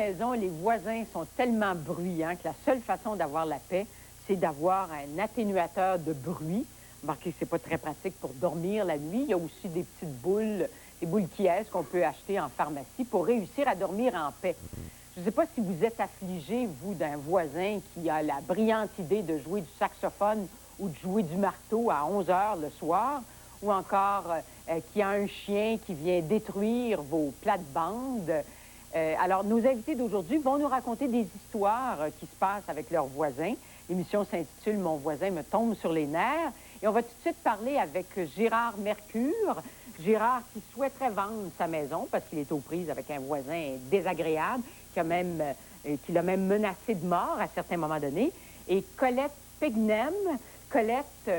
maison, les voisins sont tellement bruyants que la seule façon d'avoir la paix, c'est d'avoir un atténuateur de bruit. Remarquez que c'est pas très pratique pour dormir la nuit. Il y a aussi des petites boules, des boules qui est qu'on peut acheter en pharmacie pour réussir à dormir en paix. Je ne sais pas si vous êtes affligé, vous, d'un voisin qui a la brillante idée de jouer du saxophone ou de jouer du marteau à 11 heures le soir, ou encore qui a un chien qui vient détruire vos plates-bandes. Alors, nos invités d'aujourd'hui vont nous raconter des histoires qui se passent avec leurs voisins. L'émission s'intitule « Mon voisin me tombe sur les nerfs ». Et on va tout de suite parler avec Gérard Mercure. Gérard qui souhaiterait vendre sa maison parce qu'il est aux prises avec un voisin désagréable qui l'a même menacé de mort à certains moments donnés. Et Colette Pegnem. Colette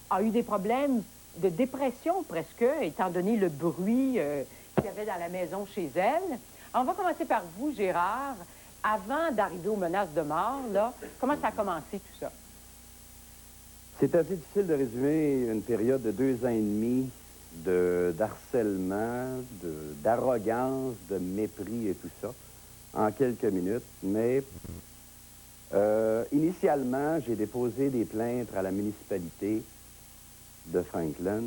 a eu des problèmes de dépression presque, étant donné le bruit qu'il y avait dans la maison chez elle. Alors, on va commencer par vous, Gérard. Avant d'arriver aux menaces de mort, là, comment ça a commencé tout ça? C'est assez difficile de résumer une période de 2 ans et demi d'harcèlement, d'arrogance, de mépris et tout ça en quelques minutes. Mais initialement, j'ai déposé des plaintes à la municipalité de Franklin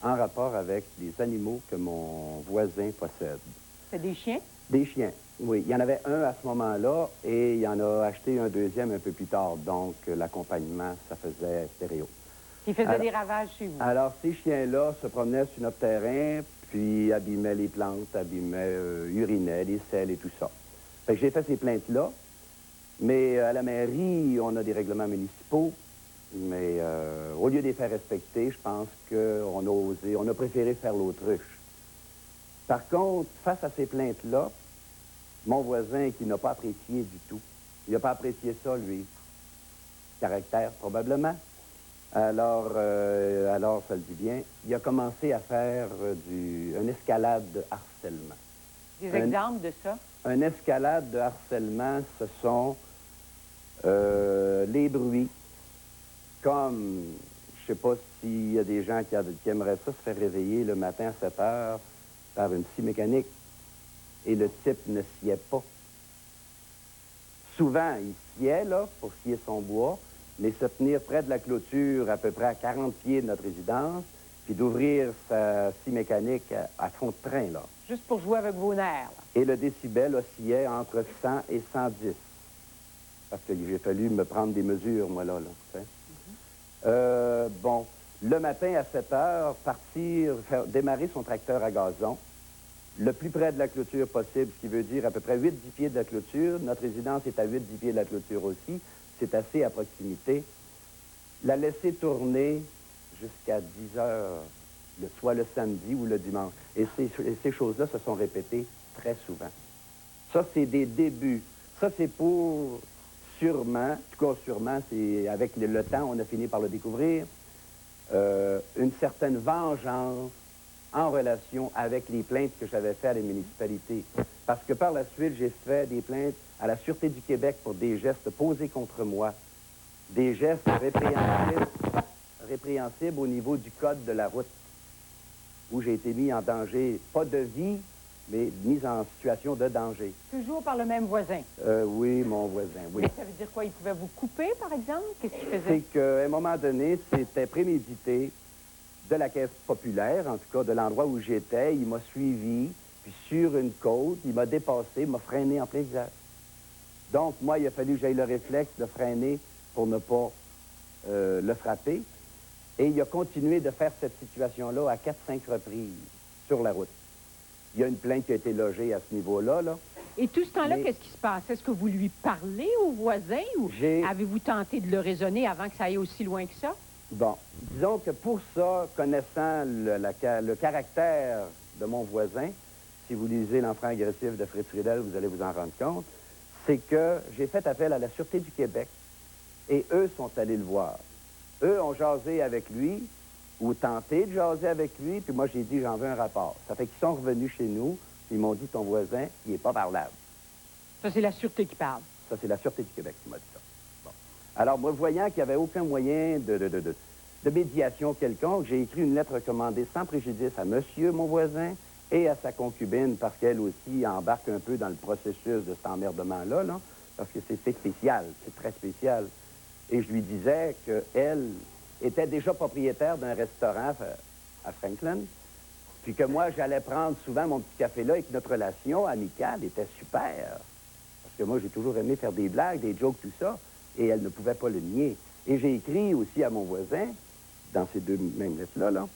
en rapport avec les animaux que mon voisin possède. C'est des chiens? Des chiens, oui. Il y en avait un à ce moment-là et il en a acheté un deuxième un peu plus tard. Donc, l'accompagnement, ça faisait stéréo. Qui faisait des ravages chez vous? Alors, ces chiens-là se promenaient sur notre terrain, puis abîmaient les plantes, urinaient les selles et tout ça. Fait que j'ai fait ces plaintes-là. Mais à la mairie, on a des règlements municipaux. Mais au lieu de les faire respecter, je pense on a préféré faire l'autruche. Par contre, face à ces plaintes-là, mon voisin qui n'a pas apprécié du tout, il n'a pas apprécié ça, lui. Caractère, probablement. Alors, ça le dit bien, il a commencé à faire une escalade de harcèlement. Des exemples de ça? Une escalade de harcèlement, ce sont les bruits, comme, je ne sais pas s'il y a des gens qui aimeraient ça se faire réveiller le matin à 7 heures par une scie mécanique, et le type ne sciait pas. Souvent, il sciait, là, pour scier son bois, mais se tenir près de la clôture, à peu près à 40 pieds de notre résidence, puis d'ouvrir sa scie mécanique à fond de train, là. Juste pour jouer avec vos nerfs, là. Et le décibel oscillait entre 100 et 110. Parce qu'il a fallu me prendre des mesures, moi, là. Bon, le matin à 7 heures, démarrer son tracteur à gazon, le plus près de la clôture possible, ce qui veut dire à peu près 8-10 pieds de la clôture. Notre résidence est à 8-10 pieds de la clôture aussi. C'est assez à proximité. La laisser tourner jusqu'à 10 heures, soit le samedi ou le dimanche. Et ces choses-là se sont répétées très souvent. Ça, c'est des débuts. Ça, c'est pour sûrement, en tout cas sûrement, c'est avec le temps, on a fini par le découvrir, une certaine vengeance en relation avec les plaintes que j'avais faites à la municipalité. Parce que par la suite, j'ai fait des plaintes à la Sûreté du Québec pour des gestes posés contre moi, des gestes répréhensibles au niveau du code de la route, où j'ai été mis en danger, pas de vie, mais mis en situation de danger. Toujours par le même voisin? Oui, mon voisin, oui. Mais ça veut dire quoi? Il pouvait vous couper, par exemple? Qu'est-ce qu'il faisait? C'est qu'à un moment donné, c'était prémédité de la Caisse populaire, en tout cas de l'endroit où j'étais. Il m'a suivi, puis sur une côte, il m'a dépassé, il m'a freiné en plein visage. Donc, moi, il a fallu que j'aille le réflexe de freiner pour ne pas le frapper. Et il a continué de faire cette situation-là à 4-5 reprises sur la route. Il y a une plainte qui a été logée à ce niveau-là, là. Et tout ce temps-là, qu'est-ce qui se passe? Est-ce que vous lui parlez au voisin ou avez-vous tenté de le raisonner avant que ça aille aussi loin que ça? Bon, disons que pour ça, connaissant le caractère de mon voisin, si vous lisez L'Enfant agressif de Fritz Riedel, vous allez vous en rendre compte, c'est que j'ai fait appel à la Sûreté du Québec et eux sont allés le voir. Eux ont jasé avec lui, ou tenté de jaser avec lui, puis moi j'ai dit j'en veux un rapport. Ça fait qu'ils sont revenus chez nous, ils m'ont dit ton voisin, il n'est pas parlable. Ça, c'est la Sûreté qui parle. Ça, c'est la Sûreté du Québec qui m'a dit ça. Bon. Alors, moi, voyant qu'il n'y avait aucun moyen de médiation quelconque, j'ai écrit une lettre recommandée sans préjudice à monsieur, mon voisin, et à sa concubine, parce qu'elle aussi embarque un peu dans le processus de cet emmerdement-là, là, parce que c'est spécial, c'est très spécial. Et je lui disais qu'elle était déjà propriétaire d'un restaurant à Franklin, puis que moi, j'allais prendre souvent mon petit café là et que notre relation amicale était super. Parce que moi, j'ai toujours aimé faire des blagues, des jokes, tout ça, et elle ne pouvait pas le nier. Et j'ai écrit aussi à mon voisin, dans ces deux mêmes lettres-là,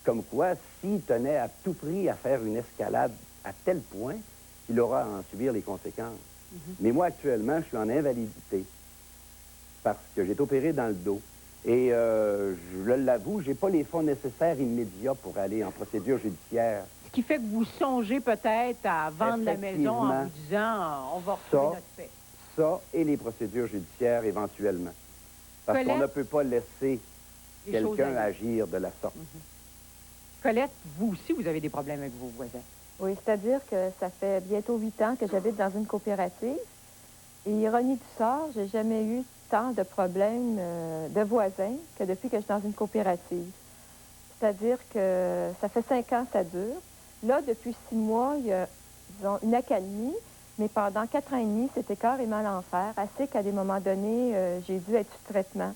comme quoi, s'il tenait à tout prix à faire une escalade à tel point qu'il aura à en subir les conséquences. Mais moi, actuellement, je suis en invalidité parce que j'ai été opéré dans le dos. Et je l'avoue, je n'ai pas les fonds nécessaires immédiats pour aller en procédure judiciaire. Ce qui fait que vous songez peut-être à vendre la maison en vous disant on va retrouver notre paix. Ça et les procédures judiciaires éventuellement. Parce qu'on ne peut pas laisser quelqu'un agir de la sorte. Colette, vous aussi, vous avez des problèmes avec vos voisins. Oui, c'est-à-dire que ça fait bientôt 8 ans que j'habite dans une coopérative. Et ironie du sort, j'ai jamais eu tant de problèmes de voisins que depuis que je suis dans une coopérative. C'est-à-dire que ça fait 5 ans que ça dure. Là, depuis 6 mois, il y a, disons, une accalmie, mais pendant 4 ans et demi, c'était carrément l'enfer. Assez qu'à des moments donnés, j'ai dû être sous traitement.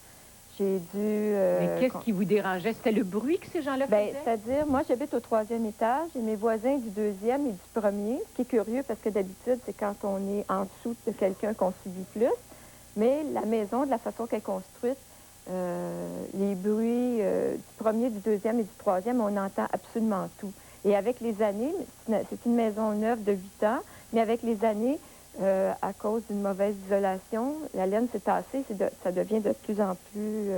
J'ai dû... Mais qu'est-ce qui vous dérangeait? C'était le bruit que ces gens-là faisaient? C'est-à-dire, moi, j'habite au 3e étage et mes voisins du 2e et du 1er, ce qui est curieux parce que d'habitude, c'est quand on est en dessous de quelqu'un qu'on subit plus. Mais la maison, de la façon qu'elle est construite, les bruits du 1er, du 2e et du 3e, on entend absolument tout. Et avec les années, c'est une maison neuve de 8 ans, mais avec les années, à cause d'une mauvaise isolation, la laine s'est tassée, ça devient de plus en plus...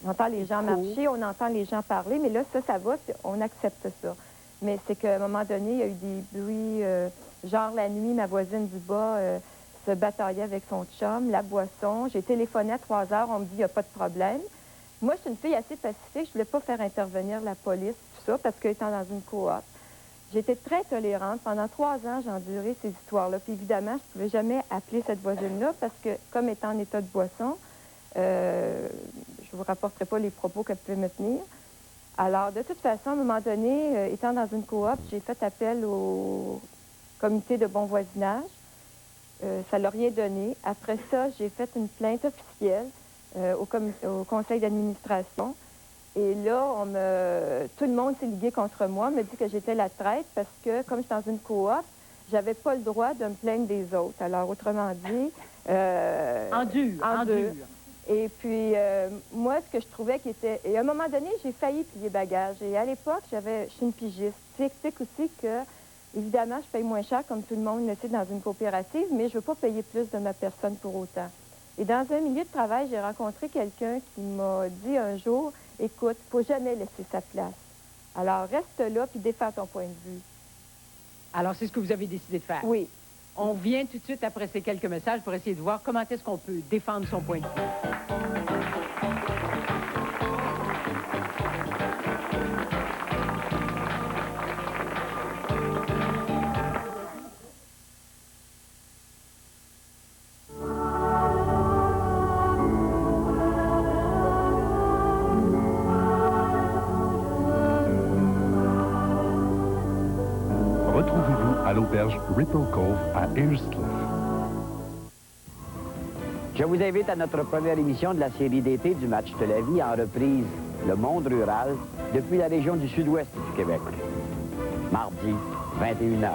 on entend les gens marcher, on entend les gens parler, mais là, ça va, on accepte ça. Mais c'est qu'à un moment donné, il y a eu des bruits, genre la nuit, ma voisine du bas se bataillait avec son chum, la boisson. J'ai téléphoné à 3 heures, on me dit, il n'y a pas de problème. Moi, je suis une fille assez pacifique, je ne voulais pas faire intervenir la police, tout ça, parce qu'étant dans une coop, j'étais très tolérante. Pendant 3 ans, j'ai enduré ces histoires-là. Puis évidemment, je ne pouvais jamais appeler cette voisine-là parce que, comme étant en état de boisson, je ne vous rapporterai pas les propos qu'elle pouvait me tenir. Alors, de toute façon, à un moment donné, étant dans une coop, j'ai fait appel au comité de bon voisinage. Ça ne l'a rien donné. Après ça, j'ai fait une plainte officielle au conseil d'administration. Et là, tout le monde s'est ligué contre moi, me dit que j'étais la traître parce que, comme je suis dans une coop, j'avais pas le droit de me plaindre des autres. Alors, autrement dit... En dur. Et puis, moi, ce que je trouvais qui était... Et à un moment donné, j'ai failli plier bagage. Et à l'époque, je suis une pigiste. Ce qui explique aussi que, évidemment, je paye moins cher, comme tout le monde le sait, dans une coopérative, mais je veux pas payer plus de ma personne pour autant. Et dans un milieu de travail, j'ai rencontré quelqu'un qui m'a dit un jour... Écoute, il ne faut jamais laisser sa place. Alors, reste là, puis défends ton point de vue. Alors, c'est ce que vous avez décidé de faire? Oui. On vient tout de suite après ces quelques messages pour essayer de voir comment est-ce qu'on peut défendre son point de vue. Retrouvez-vous à l'auberge Ripple Cove à Ayersliffe. Je vous invite à notre première émission de la série d'été du Match de la vie en reprise, Le Monde rural, depuis la région du sud-ouest du Québec. Mardi, 21h.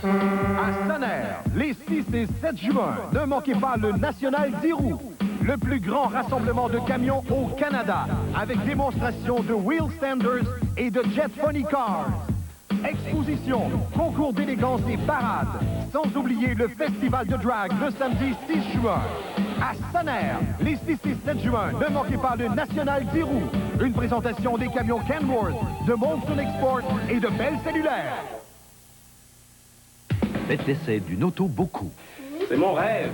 À Sonners, les 6 et 7 juin, ne manquez pas le National 10 roues, le plus grand rassemblement de camions au Canada, avec démonstration de wheel standers et de jet funny cars. Exposition, concours d'élégance et parades, sans oublier le festival de drag le samedi 6 juin. À Sonners, les 6 et 7 juin, ne manquez pas le National 10 roues, une présentation des camions Kenworth, de Molson Export et de Bell Cellulaire. Faites l'essai d'une auto beaucoup. C'est mon rêve.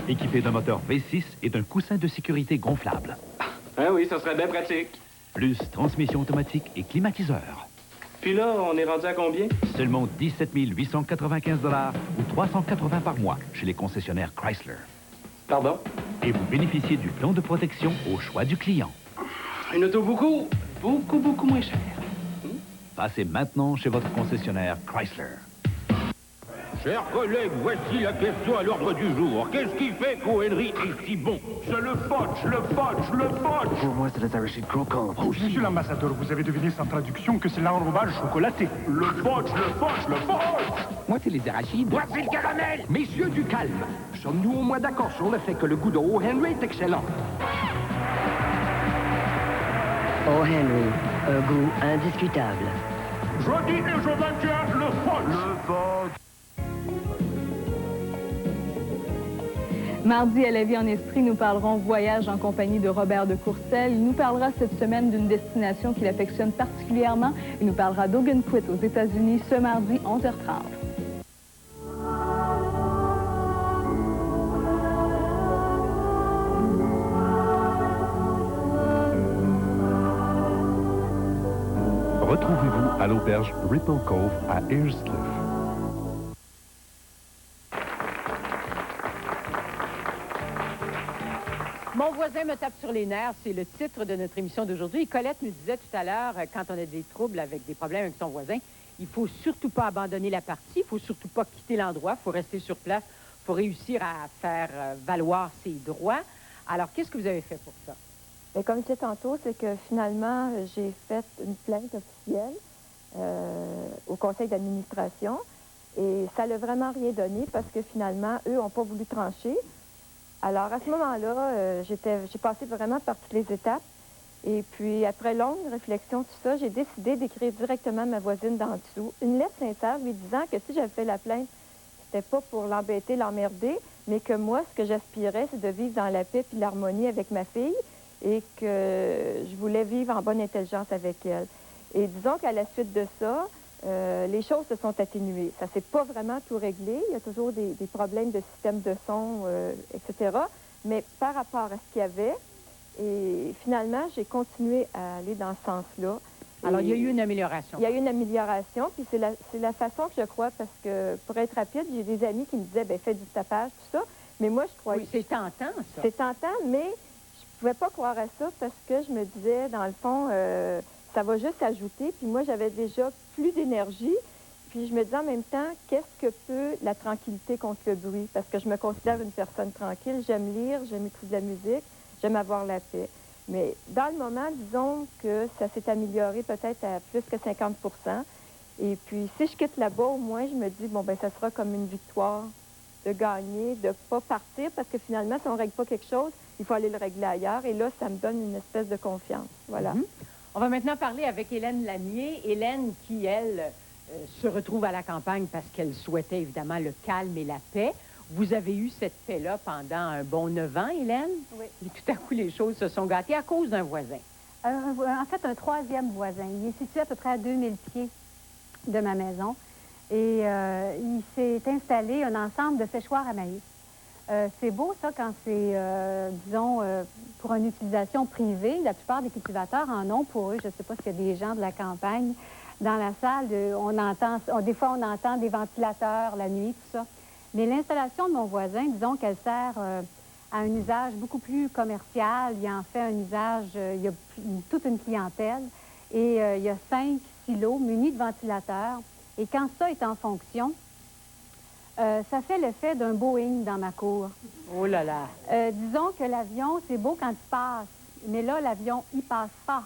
Équipé d'un moteur V6 et d'un coussin de sécurité gonflable. Ah oui, ça serait bien pratique. Plus transmission automatique et climatiseur. Puis là, on est rendu à combien? Seulement 17 895 ou 380 par mois chez les concessionnaires Chrysler. Pardon? Et vous bénéficiez du plan de protection au choix du client. Une auto beaucoup moins chère. Passez maintenant chez votre concessionnaire Chrysler. Chers collègues, voici la question à l'ordre du jour. Qu'est-ce qui fait qu'O-Henry est si bon? C'est le punch, le punch, le punch! Pour moi, c'est le Rashid Crocom. Monsieur l'ambassadeur, vous avez deviné sans traduction que c'est l'enrobage chocolaté. Le punch, le punch, le punch! Moi, c'est les arachides. Moi, c'est le caramel! Messieurs, du calme. Sommes-nous au moins d'accord sur le fait que le goût de O-Henry est excellent? O-Henry, un goût indiscutable. Je dis et je maintiens le punch! Le punch! Mardi à la vie en esprit, nous parlerons voyage en compagnie de Robert de Courcelles. Il nous parlera cette semaine d'une destination qu'il affectionne particulièrement. Il nous parlera d'Ogunquit aux États-Unis ce mardi 11h30. Retrouvez-vous à l'auberge Ripple Cove à Ayrscliff. Mon voisin me tape sur les nerfs, c'est le titre de notre émission d'aujourd'hui. Colette nous disait tout à l'heure, quand on a des troubles avec des problèmes avec son voisin, il faut surtout pas abandonner la partie, il faut surtout pas quitter l'endroit, il faut rester sur place, il faut réussir à faire valoir ses droits. Alors, qu'est-ce que vous avez fait pour ça? Bien, comme je disais tantôt, c'est que finalement, j'ai fait une plainte officielle au conseil d'administration et ça n'a vraiment rien donné parce que finalement, eux n'ont pas voulu trancher. Alors, à ce moment-là, j'ai passé vraiment par toutes les étapes. Et puis, après longue réflexion, tout ça, j'ai décidé d'écrire directement à ma voisine d'en dessous une lettre sincère lui disant que si j'avais fait la plainte, c'était pas pour l'embêter, l'emmerder, mais que moi, ce que j'aspirais, c'est de vivre dans la paix et l'harmonie avec ma fille et que je voulais vivre en bonne intelligence avec elle. Et disons qu'à la suite de ça, les choses se sont atténuées. Ça ne s'est pas vraiment tout réglé. Il y a toujours des problèmes de système de son, etc. Mais par rapport à ce qu'il y avait, et finalement, j'ai continué à aller dans ce sens-là. Alors, il y a eu une amélioration. Il y a eu une amélioration, puis c'est la façon que je crois, parce que, pour être rapide, j'ai des amis qui me disaient, bien, fais du tapage, tout ça. Mais moi, je croyais... Oui, c'est tentant, ça. C'est tentant, mais je pouvais pas croire à ça parce que je me disais, dans le fond... ça va juste ajouter. Puis moi, j'avais déjà plus d'énergie. Puis je me disais en même temps, qu'est-ce que peut la tranquillité contre le bruit? Parce que je me considère une personne tranquille. J'aime lire, j'aime écouter de la musique, j'aime avoir la paix. Mais dans le moment, disons que ça s'est amélioré peut-être à plus que 50 %. Et puis, si je quitte là-bas, au moins, je me dis, bon, ben ça sera comme une victoire de gagner, de ne pas partir, parce que finalement, si on ne règle pas quelque chose, il faut aller le régler ailleurs. Et là, ça me donne une espèce de confiance. Voilà. On va maintenant parler avec Hélène Lanier. Hélène qui, elle, se retrouve à la campagne parce qu'elle souhaitait évidemment le calme et la paix. Vous avez eu cette paix-là pendant un bon 9 ans, Hélène? Oui. Et tout à coup, les choses se sont gâtées à cause d'un voisin. En fait, un troisième voisin. Il est situé à peu près à 2000 pieds de ma maison. Et il s'est installé un ensemble de séchoirs à maïs. C'est beau, ça, quand c'est, disons, pour une utilisation privée. La plupart des cultivateurs en ont pour eux. Je ne sais pas s'il y a des gens de la campagne. Dans la salle, des fois, on entend des ventilateurs la nuit, tout ça. Mais l'installation de mon voisin, disons qu'elle sert à un usage beaucoup plus commercial. Il en fait un usage, il y a toute une clientèle. Et il y a 5 silos munis de ventilateurs. Et quand ça est en fonction, ça fait l'effet d'un Boeing dans ma cour. Oh là là! Disons que l'avion, c'est beau quand il passe, mais là, l'avion, il passe pas.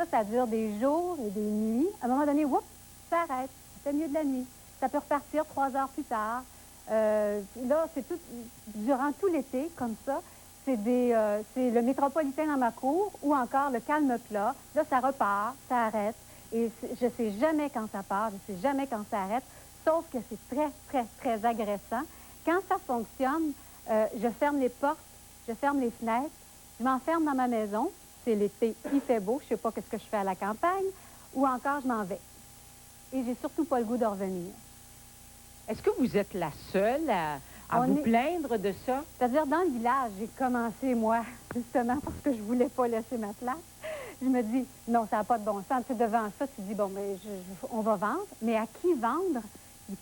Ça dure des jours et des nuits. À un moment donné, whoop, ça arrête. C'est mieux de la nuit. Ça peut repartir 3 heures plus tard. Là, c'est tout, durant tout l'été, comme ça, c'est le métropolitain dans ma cour ou encore le calme plat. Là, ça repart, ça arrête. Et je ne sais jamais quand ça part, je ne sais jamais quand ça arrête. Sauf que c'est très, très, très agressant. Quand ça fonctionne, je ferme les portes, je ferme les fenêtres, je m'enferme dans ma maison. C'est l'été, il fait beau, je ne sais pas ce que je fais à la campagne, ou encore je m'en vais. Et j'ai surtout pas le goût de revenir. Est-ce que vous êtes la seule à vous plaindre de ça? C'est-à-dire, dans le village, j'ai commencé, moi, justement, parce que je ne voulais pas laisser ma place. Je me dis, non, ça n'a pas de bon sens. Tu sais, devant ça, tu dis, bon, mais on va vendre. Mais à qui vendre?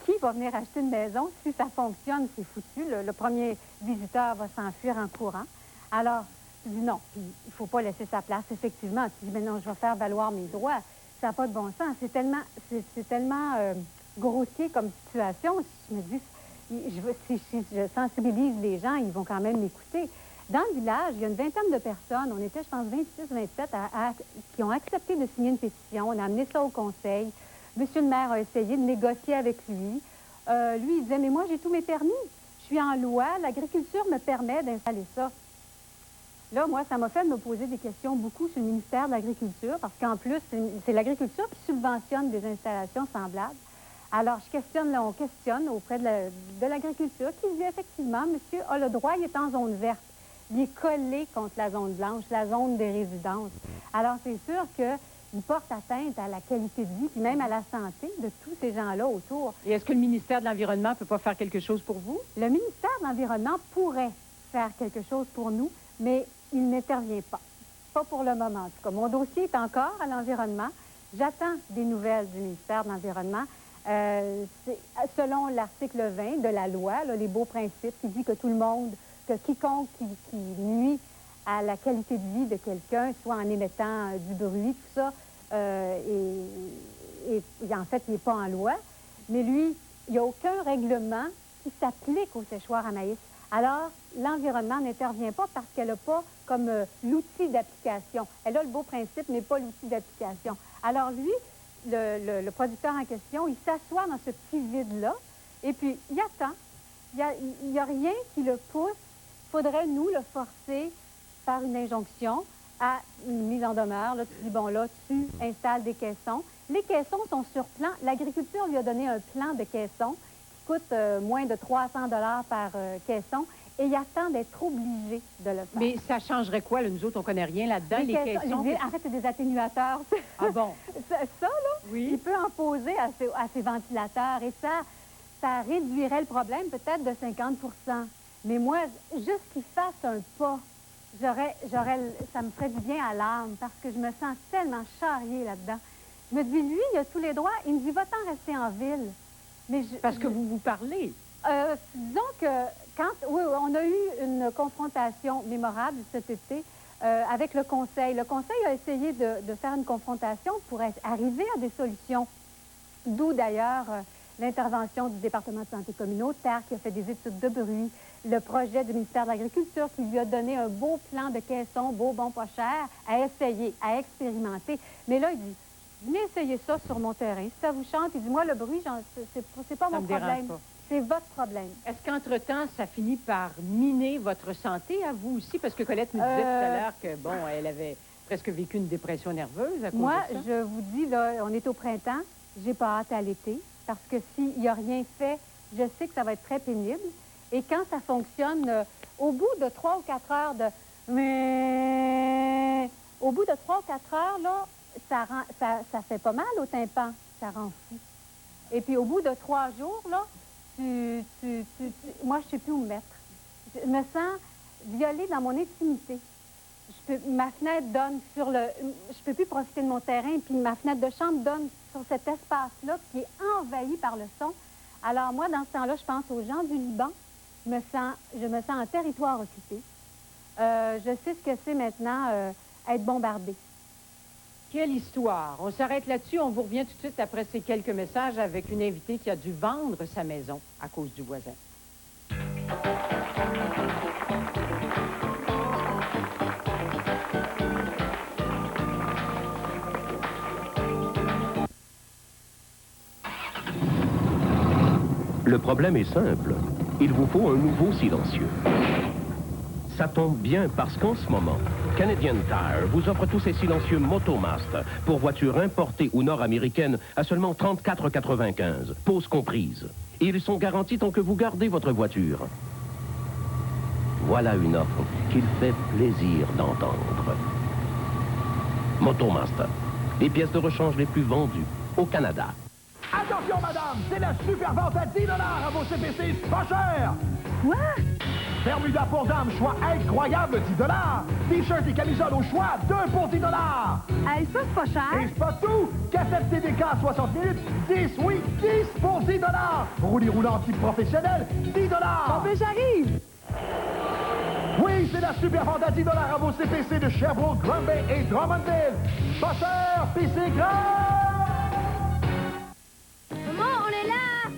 Qui va venir acheter une maison? Si ça fonctionne, c'est foutu. Le premier visiteur va s'enfuir en courant. Alors, Tu dis non, puis il ne faut pas laisser sa place, effectivement. Tu dis, mais non, je vais faire valoir mes droits. Ça n'a pas de bon sens. C'est tellement grossier comme situation. Je me dis, si je sensibilise les gens, ils vont quand même m'écouter. Dans le village, il y a une vingtaine de personnes, on était, je pense, 26, 27, qui ont accepté de signer une pétition. On a amené ça au conseil. Monsieur le maire a essayé de négocier avec lui. Lui, il disait, mais moi, j'ai tous mes permis. Je suis en loi. L'agriculture me permet d'installer ça. Là, moi, ça m'a fait de me poser des questions beaucoup sur le ministère de l'Agriculture, parce qu'en plus, c'est l'agriculture qui subventionne des installations semblables. Alors, on questionne auprès de l'agriculture, qui dit effectivement, monsieur a le droit, il est en zone verte. Il est collé contre la zone blanche, la zone des résidences. Alors, c'est sûr qu'il porte atteinte à la qualité de vie, puis même à la santé de tous ces gens-là autour. Et est-ce que le ministère de l'Environnement ne peut pas faire quelque chose pour vous? Le ministère de l'Environnement pourrait faire quelque chose pour nous, mais il n'intervient pas. Pas pour le moment, en tout cas. Mon dossier est encore à l'environnement. J'attends des nouvelles du ministère de l'Environnement. Selon l'article 20 de la loi, là, les beaux principes, qui dit que tout le monde, que quiconque qui nuit à la qualité de vie de quelqu'un, soit en émettant du bruit, tout ça, et en fait, il n'est pas en loi. Mais lui, il n'y a aucun règlement qui s'applique au séchoir à maïs. Alors, l'environnement n'intervient pas parce qu'elle n'a pas comme l'outil d'application. Elle a le beau principe, mais pas l'outil d'application. Alors, lui, le producteur en question, il s'assoit dans ce petit vide-là, et puis il attend. Il n'y a rien qui le pousse. Il faudrait, nous, le forcer par une injonction à une mise en demeure. Là, tu dis, bon, là, tu installes des caissons. Les caissons sont sur plan. L'agriculture lui a donné un plan de caissons qui coûte moins de 300 $ par caisson, et il attend d'être obligé de le faire. Mais ça changerait quoi, là? Nous autres, on ne connaît rien là-dedans, les caissons. En fait, c'est des atténuateurs. Ah bon? Ça, là, oui. Il peut en poser à ses ventilateurs, et ça réduirait le problème peut-être de 50 %. Mais moi, juste qu'il fasse un pas, ça me ferait du bien à l'âme, parce que je me sens tellement charriée là-dedans. Je me dis, lui, il a tous les droits. Il me dit, va-t'en rester en ville. Mais parce que vous parlez. Disons que oui, on a eu une confrontation mémorable cet été avec le Conseil. Le Conseil a essayé de faire une confrontation pour arriver à des solutions. D'où d'ailleurs l'intervention du département de santé communautaire qui a fait des études de bruit, le projet du ministère de l'Agriculture qui lui a donné un beau plan de caisson, beau, bon, pas cher, à essayer, à expérimenter. Mais là, il dit, venez essayer ça sur mon terrain. Si ça vous chante, il dit, moi, le bruit, c'est pas mon problème. C'est votre problème. Est-ce qu'entre-temps, ça finit par miner votre santé à vous aussi? Parce que Colette me disait tout à l'heure que, bon, elle avait presque vécu une dépression nerveuse à cause de ça. Moi, je vous dis, là, on est au printemps, j'ai pas hâte à l'été, parce que s'il n'y a rien fait, je sais que ça va être très pénible. Et quand ça fonctionne, au bout de 3 ou 4 heures au bout de 3 ou 4 heures, là, ça fait pas mal au tympan, ça rend fou. Et puis au bout de 3 jours, là, moi, je ne sais plus où me mettre. Je me sens violée dans mon intimité. Ma fenêtre donne sur le... Je ne peux plus profiter de mon terrain, puis ma fenêtre de chambre donne sur cet espace-là qui est envahi par le son. Alors moi, dans ce temps-là, je pense aux gens du Liban. Je me sens en territoire occupé. Je sais ce que c'est maintenant être bombardé. Quelle histoire! On s'arrête là-dessus. On vous revient tout de suite après ces quelques messages avec une invitée qui a dû vendre sa maison à cause du voisin. Le problème est simple. Il vous faut un nouveau silencieux. Ça tombe bien parce qu'en ce moment, Canadian Tire vous offre tous ces silencieux Motomaster pour voitures importées ou nord-américaines à seulement 34,95, pause comprise. Et ils sont garantis tant que vous gardez votre voiture. Voilà une offre qu'il fait plaisir d'entendre. Motomaster, les pièces de rechange les plus vendues au Canada. Attention, madame, c'est la super vente à 10 $ à vos CPC, c'est pas cher! Quoi? Bermuda pour dames, choix incroyable, 10 $. T-shirt et camisole au choix, 2 pour 10 $. Hey, ça, c'est pas cher. Et c'est pas tout! Cassette TDK 60 minutes, 10, oui, 10 pour 10 $. Roulis roulant type professionnel, 10 $. Bon, ben, j'arrive. Oui, Oui, c'est la Super Honda $10 à vos CPC de Sherbrooke, Granby et Drummondville. Passeur, pis c'est grave! Maman, on est là!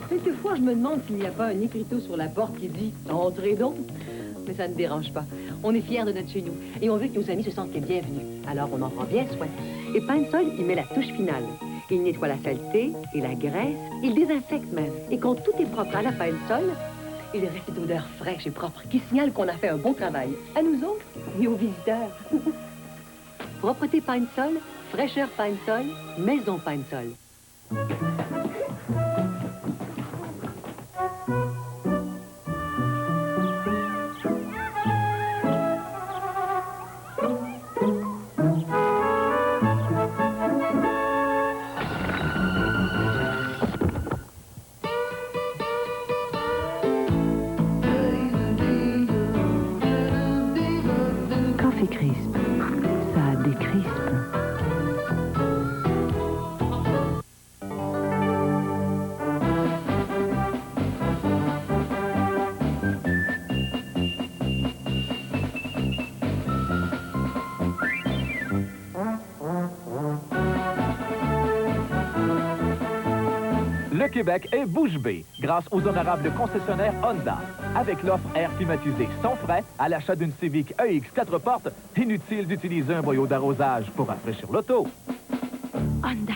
Quelquefois, je me demande s'il n'y a pas un écriteau sur la porte qui dit « Entrez donc ». Mais ça ne dérange pas. On est fiers de notre chez nous et on veut que nos amis se sentent les bienvenus. Alors, on en prend bien soin. Et Pine-Sol, il met la touche finale. Il nettoie la saleté et la graisse. Il désinfecte même. Et quand tout est propre à la Pine-Sol, il reste cette odeur fraîche et propre qui signale qu'on a fait un bon travail. À nous autres et aux visiteurs. Propreté Pine-Sol, fraîcheur Pine-Sol, maison Pine-Sol. Coffee Crisp, ça décrispe. Le Québec est bouche bée grâce aux honorables concessionnaires Honda. Avec l'offre air climatisé sans frais à l'achat d'une Civic EX 4 portes, inutile d'utiliser un boyau d'arrosage pour rafraîchir l'auto. Honda.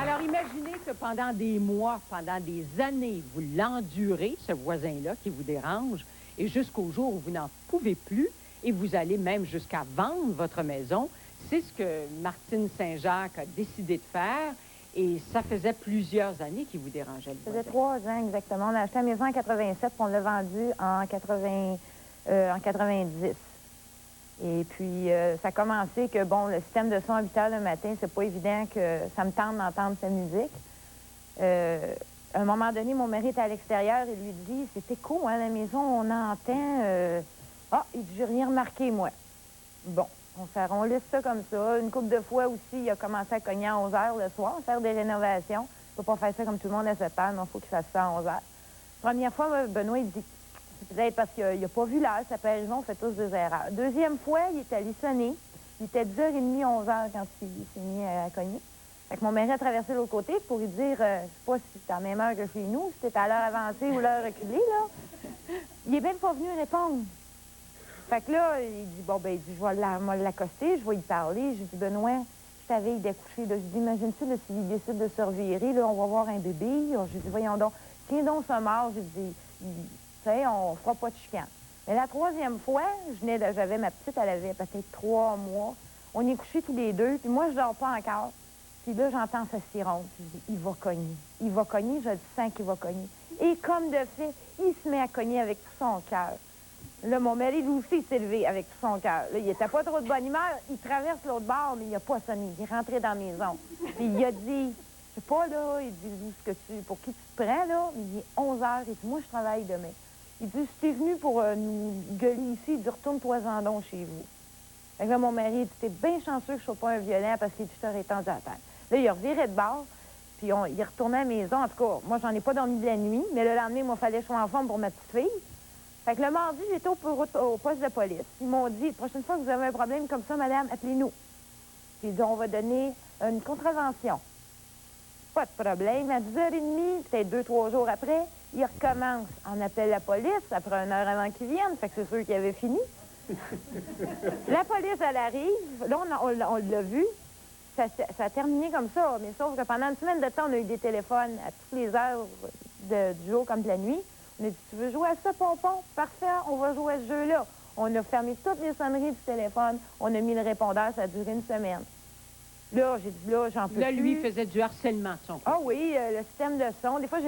Alors, imaginez que pendant des mois, pendant des années, vous l'endurez, ce voisin-là qui vous dérange, et jusqu'au jour où vous n'en pouvez plus, et vous allez même jusqu'à vendre votre maison. C'est ce que Martine Saint-Jacques a décidé de faire, et ça faisait plusieurs années qu'il vous dérangeait, le Ça faisait voisin. 3 ans exactement. On a acheté la maison en 87, puis on l'a vendue en 90. Et puis, ça a commencé que, bon, le système de son à 8 heures le matin, c'est pas évident que ça me tente d'entendre sa musique. À un moment donné, mon mari était à l'extérieur et lui dit, c'est écho, hein, la maison, on entend... Ah, il dit, j'ai rien remarqué, moi. Bon, on laisse ça comme ça. Une couple de fois aussi, il a commencé à cogner à 11 heures le soir, faire des rénovations. Il ne peut pas faire ça comme tout le monde à 7 heures, non, il faut qu'il fasse ça à 11 heures. Première fois, Benoît, il dit, c'est peut-être parce qu'il n'a pas vu l'heure, ça peut arriver, on fait tous des erreurs. Deuxième fois, il est allé sonner. Il était 10h30, 11h quand il s'est mis à cogner. Fait que mon mari a traversé l'autre côté pour lui dire, je sais pas si c'était à la même heure que chez nous, si c'était à l'heure avancée ou l'heure reculée, là. Il est même pas venu répondre. Fait que là, il dit, bon, ben, il dit, je vais l'accoster, je vais y parler. J'ai dit, Benoît, je t'avais d'accoucher, là. Je dis, imagine-tu, là, s'il décide de se revirer, là, on va voir un bébé. J'ai dit, voyons donc, tiens donc ce mort. J'ai dit, tu sais, on fera pas de chicane. Mais la troisième fois, j'avais ma petite, elle avait peut-être 3 mois. On est couchés tous les deux, puis moi, je dors pas encore. Puis là, j'entends sa sironde. Je dis, il va cogner. Il va cogner, je le sens qu'il va cogner. Et comme de fait, il se met à cogner avec tout son cœur. Là, mon mari, lui aussi, s'est levé avec tout son cœur. Là, il était pas trop de bonne humeur. Il traverse l'autre bord, mais il n'a pas sonné. Il est rentré dans la maison. Puis il a dit, je sais pas, là, il dit, pour qui tu te prends, là? Il dit, 11 heures. Il dit, moi, je travaille demain. Il dit, si t'es venu pour nous gueuler ici, il dit, retourne-toi-en donc chez vous. Fait que là, mon mari, il dit, t'es bien chanceux que je sois pas un violent parce qu'il t'aurait étendu à terre. Là, il a reviré de bord, puis il est retourné à la maison. En tout cas, moi, j'en ai pas dormi de la nuit, mais le lendemain, moi, il fallait que je sois en forme pour ma petite fille. Fait que le mardi, j'étais au poste de police. Ils m'ont dit, prochaine fois que vous avez un problème comme ça, madame, appelez-nous. Puis ils dit, on va donner une contravention. Pas de problème. À 10h30, peut-être 2-3 jours après, ils recommencent. On appelle la police, après 1 heure avant qu'ils viennent. Fait que c'est sûr qu'ils avaient fini. La police, elle arrive. Là, on l'a vu. Ça a terminé comme ça. Mais sauf que pendant une semaine de temps, on a eu des téléphones à toutes les heures du jour comme de la nuit. On a dit, tu veux jouer à ça, Pompon? Parfait, on va jouer à ce jeu-là. On a fermé toutes les sonneries du téléphone. On a mis le répondeur, ça a duré 1 semaine. Là, j'ai dit, là, j'en peux plus. Là, lui, il faisait du harcèlement de son côté. Ah oui, le système de son. Des fois,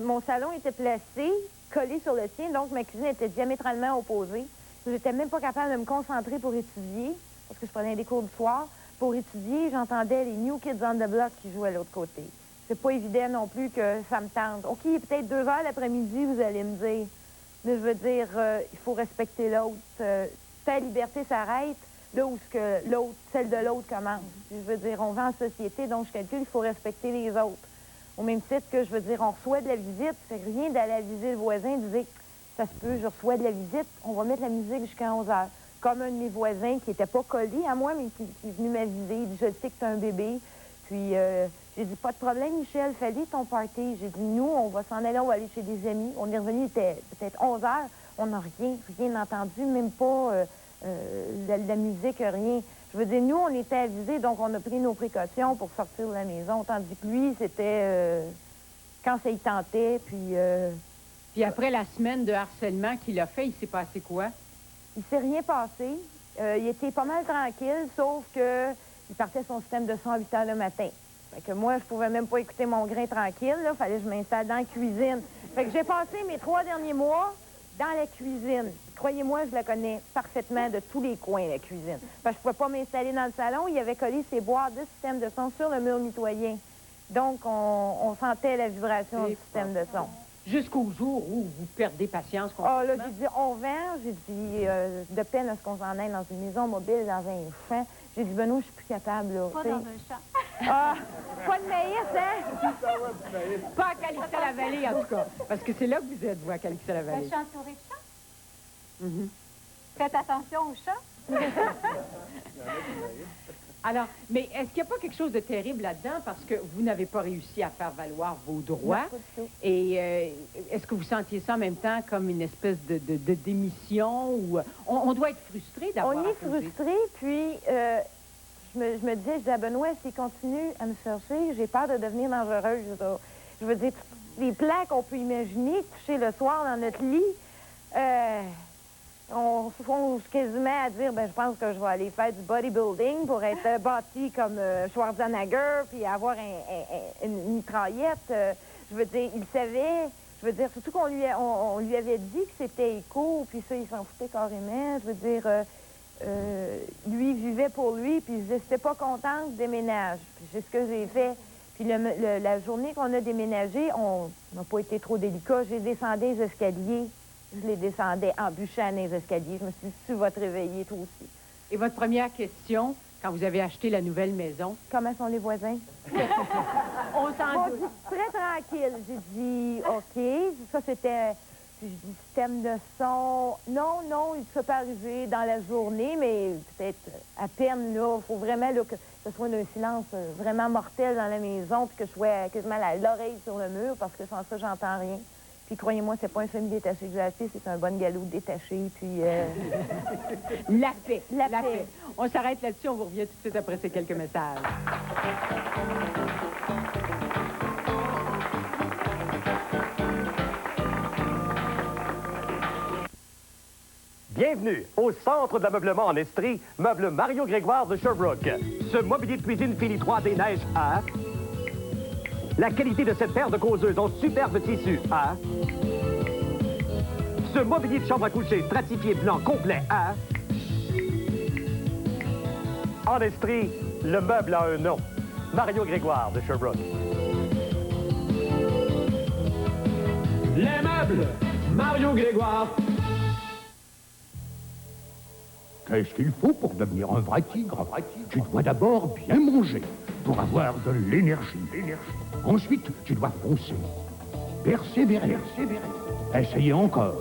mon salon était placé, collé sur le sien, donc ma cuisine était diamétralement opposée. J'étais même pas capable de me concentrer pour étudier, parce que je prenais des cours du soir. Pour étudier, j'entendais les New Kids on the Block qui jouaient à l'autre côté. C'est pas évident non plus que ça me tente. OK, peut-être 2 heures l'après-midi, vous allez me dire. Mais je veux dire, il faut respecter l'autre. Ta liberté s'arrête là où celle de l'autre commence. Je veux dire, on vit en société, donc je calcule, il faut respecter les autres. Au même titre que, je veux dire, on reçoit de la visite, c'est rien d'aller aviser le voisin, de dire, ça se peut, je reçois de la visite, on va mettre la musique jusqu'à 11 h. Comme un de mes voisins qui n'était pas collé à moi, mais qui est venu m'aviser, il dit, je sais que tu as un bébé. Puis j'ai dit, pas de problème, Michel, fallait ton party. J'ai dit, nous, on va s'en aller, on va aller chez des amis. On est revenu, il était peut-être 11 h, on n'a rien entendu, même pas la musique, rien. Je veux dire, nous, on était avisés, donc on a pris nos précautions pour sortir de la maison, tandis que lui, c'était quand ça y tentait, puis... Puis après la semaine de harcèlement qu'il a fait, il s'est passé quoi? Il s'est rien passé. Il était pas mal tranquille, sauf que il partait son système de son à 8 h le matin. Fait que moi, je pouvais même pas écouter mon grain tranquille, là. Fallait que je m'installe dans la cuisine. Fait que j'ai passé mes 3 derniers mois dans la cuisine. Croyez-moi, je la connais parfaitement de tous les coins, la cuisine. Parce que je pouvais pas m'installer dans le salon. Il avait collé ses boîtes de système de son sur le mur mitoyen. Donc, on sentait la vibration du système de son. Jusqu'au jour où vous perdez patience complètement. Ah, là, j'ai dit, on vend. J'ai dit, de peine à ce qu'on s'en aille dans une maison mobile, dans un champ. J'ai dit, Benoît, je suis plus capable, là. Pas dans un champ. Ah, pas de maïs, hein? Pas à Calixa-la-Vallée, en tout cas. Parce que c'est là que vous êtes, vous, à Calixa-la-Vallée. Je suis entourée de champs. Faites attention aux champs. Alors, mais est-ce qu'il n'y a pas quelque chose de terrible là-dedans parce que vous n'avez pas réussi à faire valoir vos droits? Non, et est-ce que vous sentiez ça en même temps comme une espèce de démission? Ou on doit être frustré d'avoir... On est frustré, puis je me disais, je disais à Benoît, s'il continue à me chercher, j'ai peur de devenir dangereuse. Là. Je veux dire, les plans qu'on peut imaginer, coucher le soir dans notre lit... on se fonce quasiment à dire, ben je pense que je vais aller faire du bodybuilding pour être bâti comme Schwarzenegger, puis avoir une mitraillette. Je veux dire, il savait, je veux dire, surtout qu'on lui avait dit que c'était éco, puis ça, il s'en foutait carrément. Je veux dire, lui, il vivait pour lui, puis je n'étais pas contente, déménage. Puis c'est ce que j'ai fait. Puis la journée qu'on a déménagé, on n'a pas été trop délicat. J'ai descendu les escaliers. Je les descendais en bûchant les escaliers. Je me suis dit, tu vas te réveiller, toi aussi. Et votre première question, quand vous avez acheté la nouvelle maison? Comment sont les voisins? On s'en doute. Très tranquille. J'ai dit, OK. Ça, c'était du système de son. Non, il peut pas arriver dans la journée, mais peut-être à peine, là. Il faut vraiment là, que ce soit un silence vraiment mortel dans la maison, puis que je sois quasiment l'oreille sur le mur, parce que sans ça, j'entends rien. Puis croyez-moi, c'est pas un semi-détaché que j'ai acheté, c'est un bon galop détaché, puis... La paix. On s'arrête là-dessus, on vous revient tout de suite après ces quelques messages. Bienvenue au centre de l'ameublement en Estrie, meuble Mario Grégoire de Sherbrooke. Ce mobilier de cuisine Philly 3 des neiges à... La qualité de cette paire de causeuses en superbe tissu à... Ce mobilier de chambre à coucher stratifié blanc complet à... En Estrie, le meuble a un nom. Mario Grégoire de Sherbrooke. Les meubles, Mario Grégoire. Qu'est-ce qu'il faut pour devenir un vrai tigre? Tu dois d'abord bien manger pour avoir de l'énergie. Ensuite, tu dois foncer. Persévérer. Essayez encore.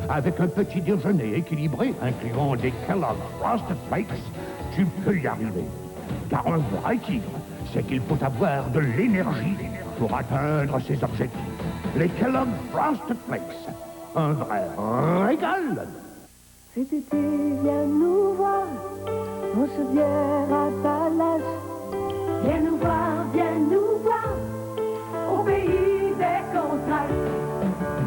Avec un petit déjeuner équilibré, incluant des Kellogg's Frosted Flakes, tu peux y arriver. Car un vrai tigre, c'est qu'il faut avoir de l'énergie pour atteindre ses objectifs. Les Kellogg's Frosted Flakes, un vrai régal. Cet été, viens nous voir, on se vient à Palace. Viens nous voir, au pays des contrastes.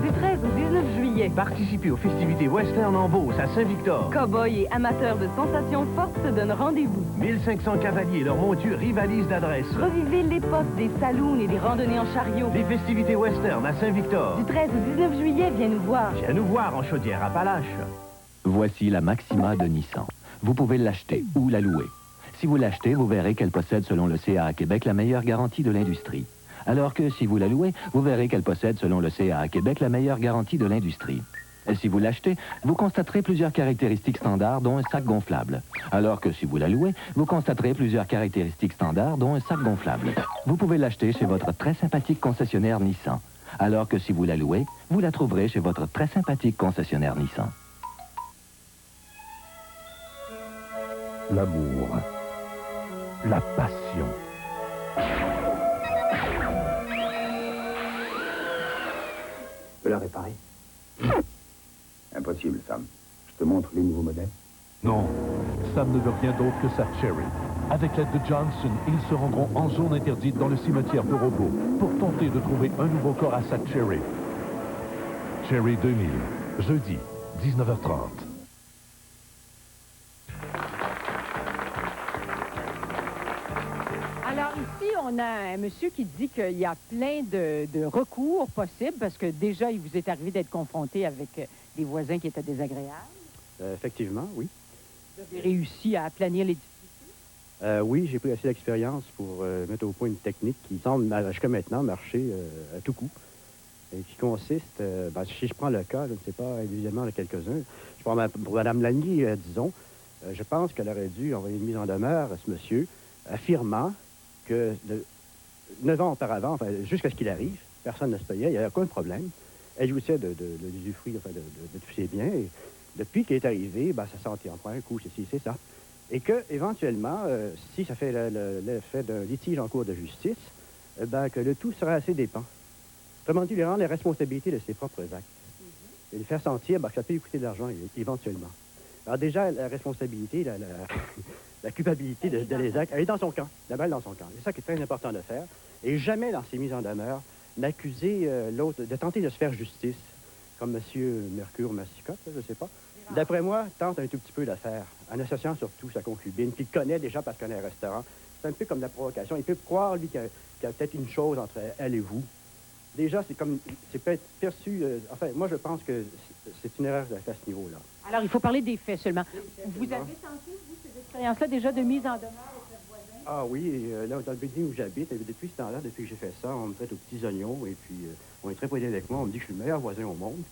Du 13 au 19 juillet, Participez aux festivités western en Beauce à Saint-Victor. cow-boys et amateurs de sensations fortes se donnent rendez-vous. 1500 cavaliers et leurs montures rivalisent d'adresse. Revivez l'époque des saloons et des randonnées en chariot. Les festivités western à Saint-Victor. Du 13 au 19 juillet, viens nous voir. Viens nous voir en Chaudière-Appalaches. Voici la Maxima de Nissan. Vous pouvez l'acheter ou la louer. Si vous l'achetez, vous verrez qu'elle possède, selon le CAA Québec, la meilleure garantie de l'industrie. Alors que si vous la louez, vous verrez qu'elle possède, selon le CAA Québec, la meilleure garantie de l'industrie. Et si vous l'achetez, vous constaterez plusieurs caractéristiques standards, dont un sac gonflable. Alors que si vous la louez, vous constaterez plusieurs caractéristiques standards, dont un sac gonflable. Vous pouvez l'acheter chez votre très sympathique concessionnaire Nissan. Alors que si vous la louez, vous la trouverez chez votre très sympathique concessionnaire Nissan. L'amour, la passion. Je peux la réparer? Impossible, Sam. Je te montre les nouveaux modèles. Non, Sam ne veut rien d'autre que sa Cherry. Avec l'aide de Johnson, ils se rendront en zone interdite dans le cimetière de robots pour tenter de trouver un nouveau corps à sa Cherry. Cherry 2000, jeudi, 19h30. Alors ici, on a un monsieur qui dit qu'il y a plein de recours possibles parce que déjà, il vous est arrivé d'être confronté avec des voisins qui étaient désagréables. Effectivement, oui. Vous avez réussi à aplanir les difficultés? Oui, j'ai pris assez d'expérience pour mettre au point une technique qui semble jusqu'à maintenant marcher à tout coup. Et qui consiste, si je prends le cas, je ne sais pas individuellement de quelques-uns, je prends pour Mme Lagny, disons, je pense qu'elle aurait dû envoyer une mise en demeure à ce monsieur, affirmant que 9 ans auparavant, enfin, jusqu'à ce qu'il arrive, personne ne se payait, il n'y avait aucun problème. Elle jouissait de l'usufruit, enfin, de tous ses biens. Et depuis qu'il est arrivé, ça sentit en un coup, c'est ça. Et que, éventuellement, si ça fait l'effet d'un litige en cours de justice, que le tout sera à ses dépens. Autrement dit, lui rendre la responsabilité de ses propres actes. Et lui faire sentir que ça peut lui coûter de l'argent éventuellement. Alors déjà, la responsabilité, la culpabilité de les actes, elle est dans son camp, la balle dans son camp. C'est ça qui est très important de faire. Et jamais dans ces mises en demeure, d'accuser l'autre, de tenter de se faire justice, comme M. Mercure Massicotte, je ne sais pas. D'après moi, tente un tout petit peu de faire, en associant surtout sa concubine, qu'il connaît déjà parce qu'on est un restaurant. C'est un peu comme la provocation. Il peut croire, lui, qu'il y a peut-être une chose entre elle et vous. Déjà, c'est peut-être perçu... enfin, moi, je pense que c'est une erreur à ce niveau-là. Alors, il faut parler des faits seulement. Vous avez tenté, vous, ces expériences-là, déjà de mise en demeure avec votre voisin? Ah oui, là, dans le building où j'habite, depuis ce temps-là, depuis que j'ai fait ça, on me traite aux petits oignons, et puis on est très polis avec moi, on me dit que je suis le meilleur voisin au monde.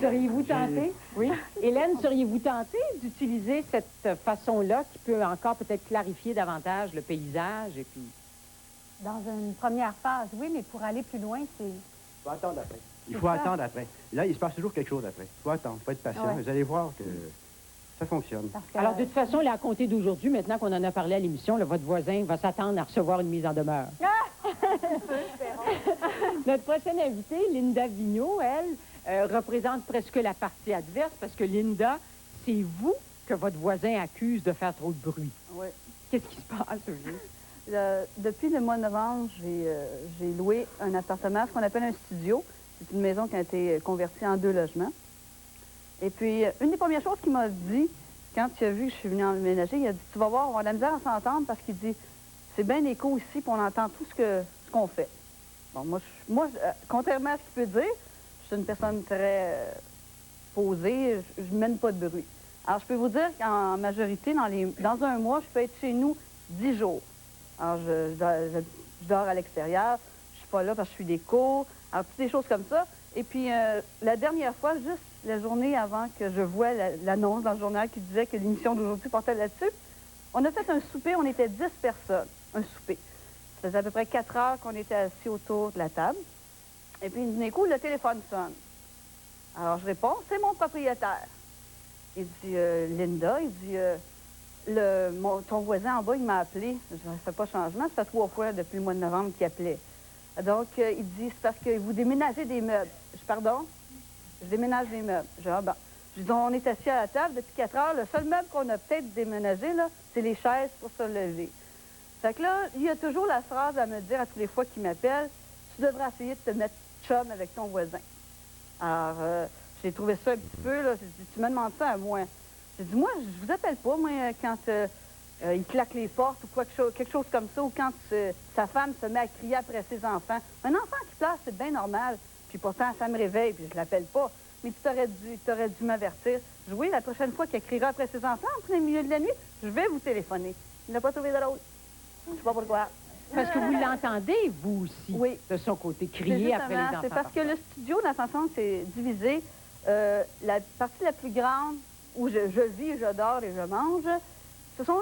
Seriez-vous tenté? Oui. Hélène, seriez-vous tenté d'utiliser cette façon-là qui peut encore peut-être clarifier davantage le paysage et puis... Dans une première phase, oui, mais pour aller plus loin, c'est... Il faut attendre après. Il faut attendre après. Là, il se passe toujours quelque chose après. Il faut attendre, il faut être patient. Ouais. Vous allez voir que ça fonctionne. Alors, de toute façon, là, à compter d'aujourd'hui, maintenant qu'on en a parlé à l'émission, votre voisin va s'attendre à recevoir une mise en demeure. Notre prochaine invitée, Linda Vigneault, elle, représente presque la partie adverse parce que Linda, c'est vous que votre voisin accuse de faire trop de bruit. Oui. Qu'est-ce qui se passe, aujourd'hui? Depuis le mois de novembre, j'ai loué un appartement, ce qu'on appelle un studio. C'est une maison qui a été convertie en 2 logements. Et puis, une des premières choses qu'il m'a dit, quand il a vu que je suis venue emménager, il a dit, tu vas voir, on va avoir de la misère à s'entendre parce qu'il dit, c'est bien écho ici, puis on entend tout ce qu'on fait. Bon, moi, contrairement à ce qu'il peut dire, je suis une personne très posée, je ne mène pas de bruit. Alors, je peux vous dire qu'en majorité, dans un mois, je peux être chez nous 10 jours. Alors, je dors à l'extérieur, je suis pas là parce que je suis des cours, alors toutes des choses comme ça. Et puis, la dernière fois, juste la journée avant que je voie l'annonce dans le journal qui disait que l'émission d'aujourd'hui portait là-dessus, on a fait un souper, on était 10 personnes, un souper. Ça faisait à peu près 4 heures qu'on était assis autour de la table. Et puis, d'un coup, le téléphone sonne. Alors, je réponds, c'est mon propriétaire. Il dit, Linda, il dit... ton voisin en bas, il m'a appelé. Ça ne fait pas changement. Ça fait 3 fois depuis le mois de novembre qu'il appelait. Donc, il dit, c'est parce que vous déménagez des meubles. Je dis, pardon? Je déménage des meubles. Je dis, ah ben. Je dis, on est assis à la table depuis 4 heures. Le seul meuble qu'on a peut-être déménagé, là, c'est les chaises pour se lever. Fait que là, il y a toujours la phrase à me dire à toutes les fois qu'il m'appelle, tu devrais essayer de te mettre chum avec ton voisin. Alors, j'ai trouvé ça un petit peu, là. J'ai dit, tu me demandes ça à moi. J'ai dit, moi, je vous appelle pas, moi, quand il claque les portes ou quelque chose comme ça, ou quand sa femme se met à crier après ses enfants. Un enfant qui pleure, c'est bien normal. Puis pourtant, ça me réveille, puis je l'appelle pas. Mais tu t'aurais dû m'avertir. Je dis, oui, la prochaine fois qu'elle criera après ses enfants, en plein milieu de la nuit, je vais vous téléphoner. Il n'a pas trouvé drôle. Je sais pas pourquoi. Parce que vous l'entendez, vous aussi, oui, de son côté, crier après les enfants. C'est parce que le studio, dans la façon, c'est divisé. La partie la plus grande où je vis, je dors et je mange, ce sont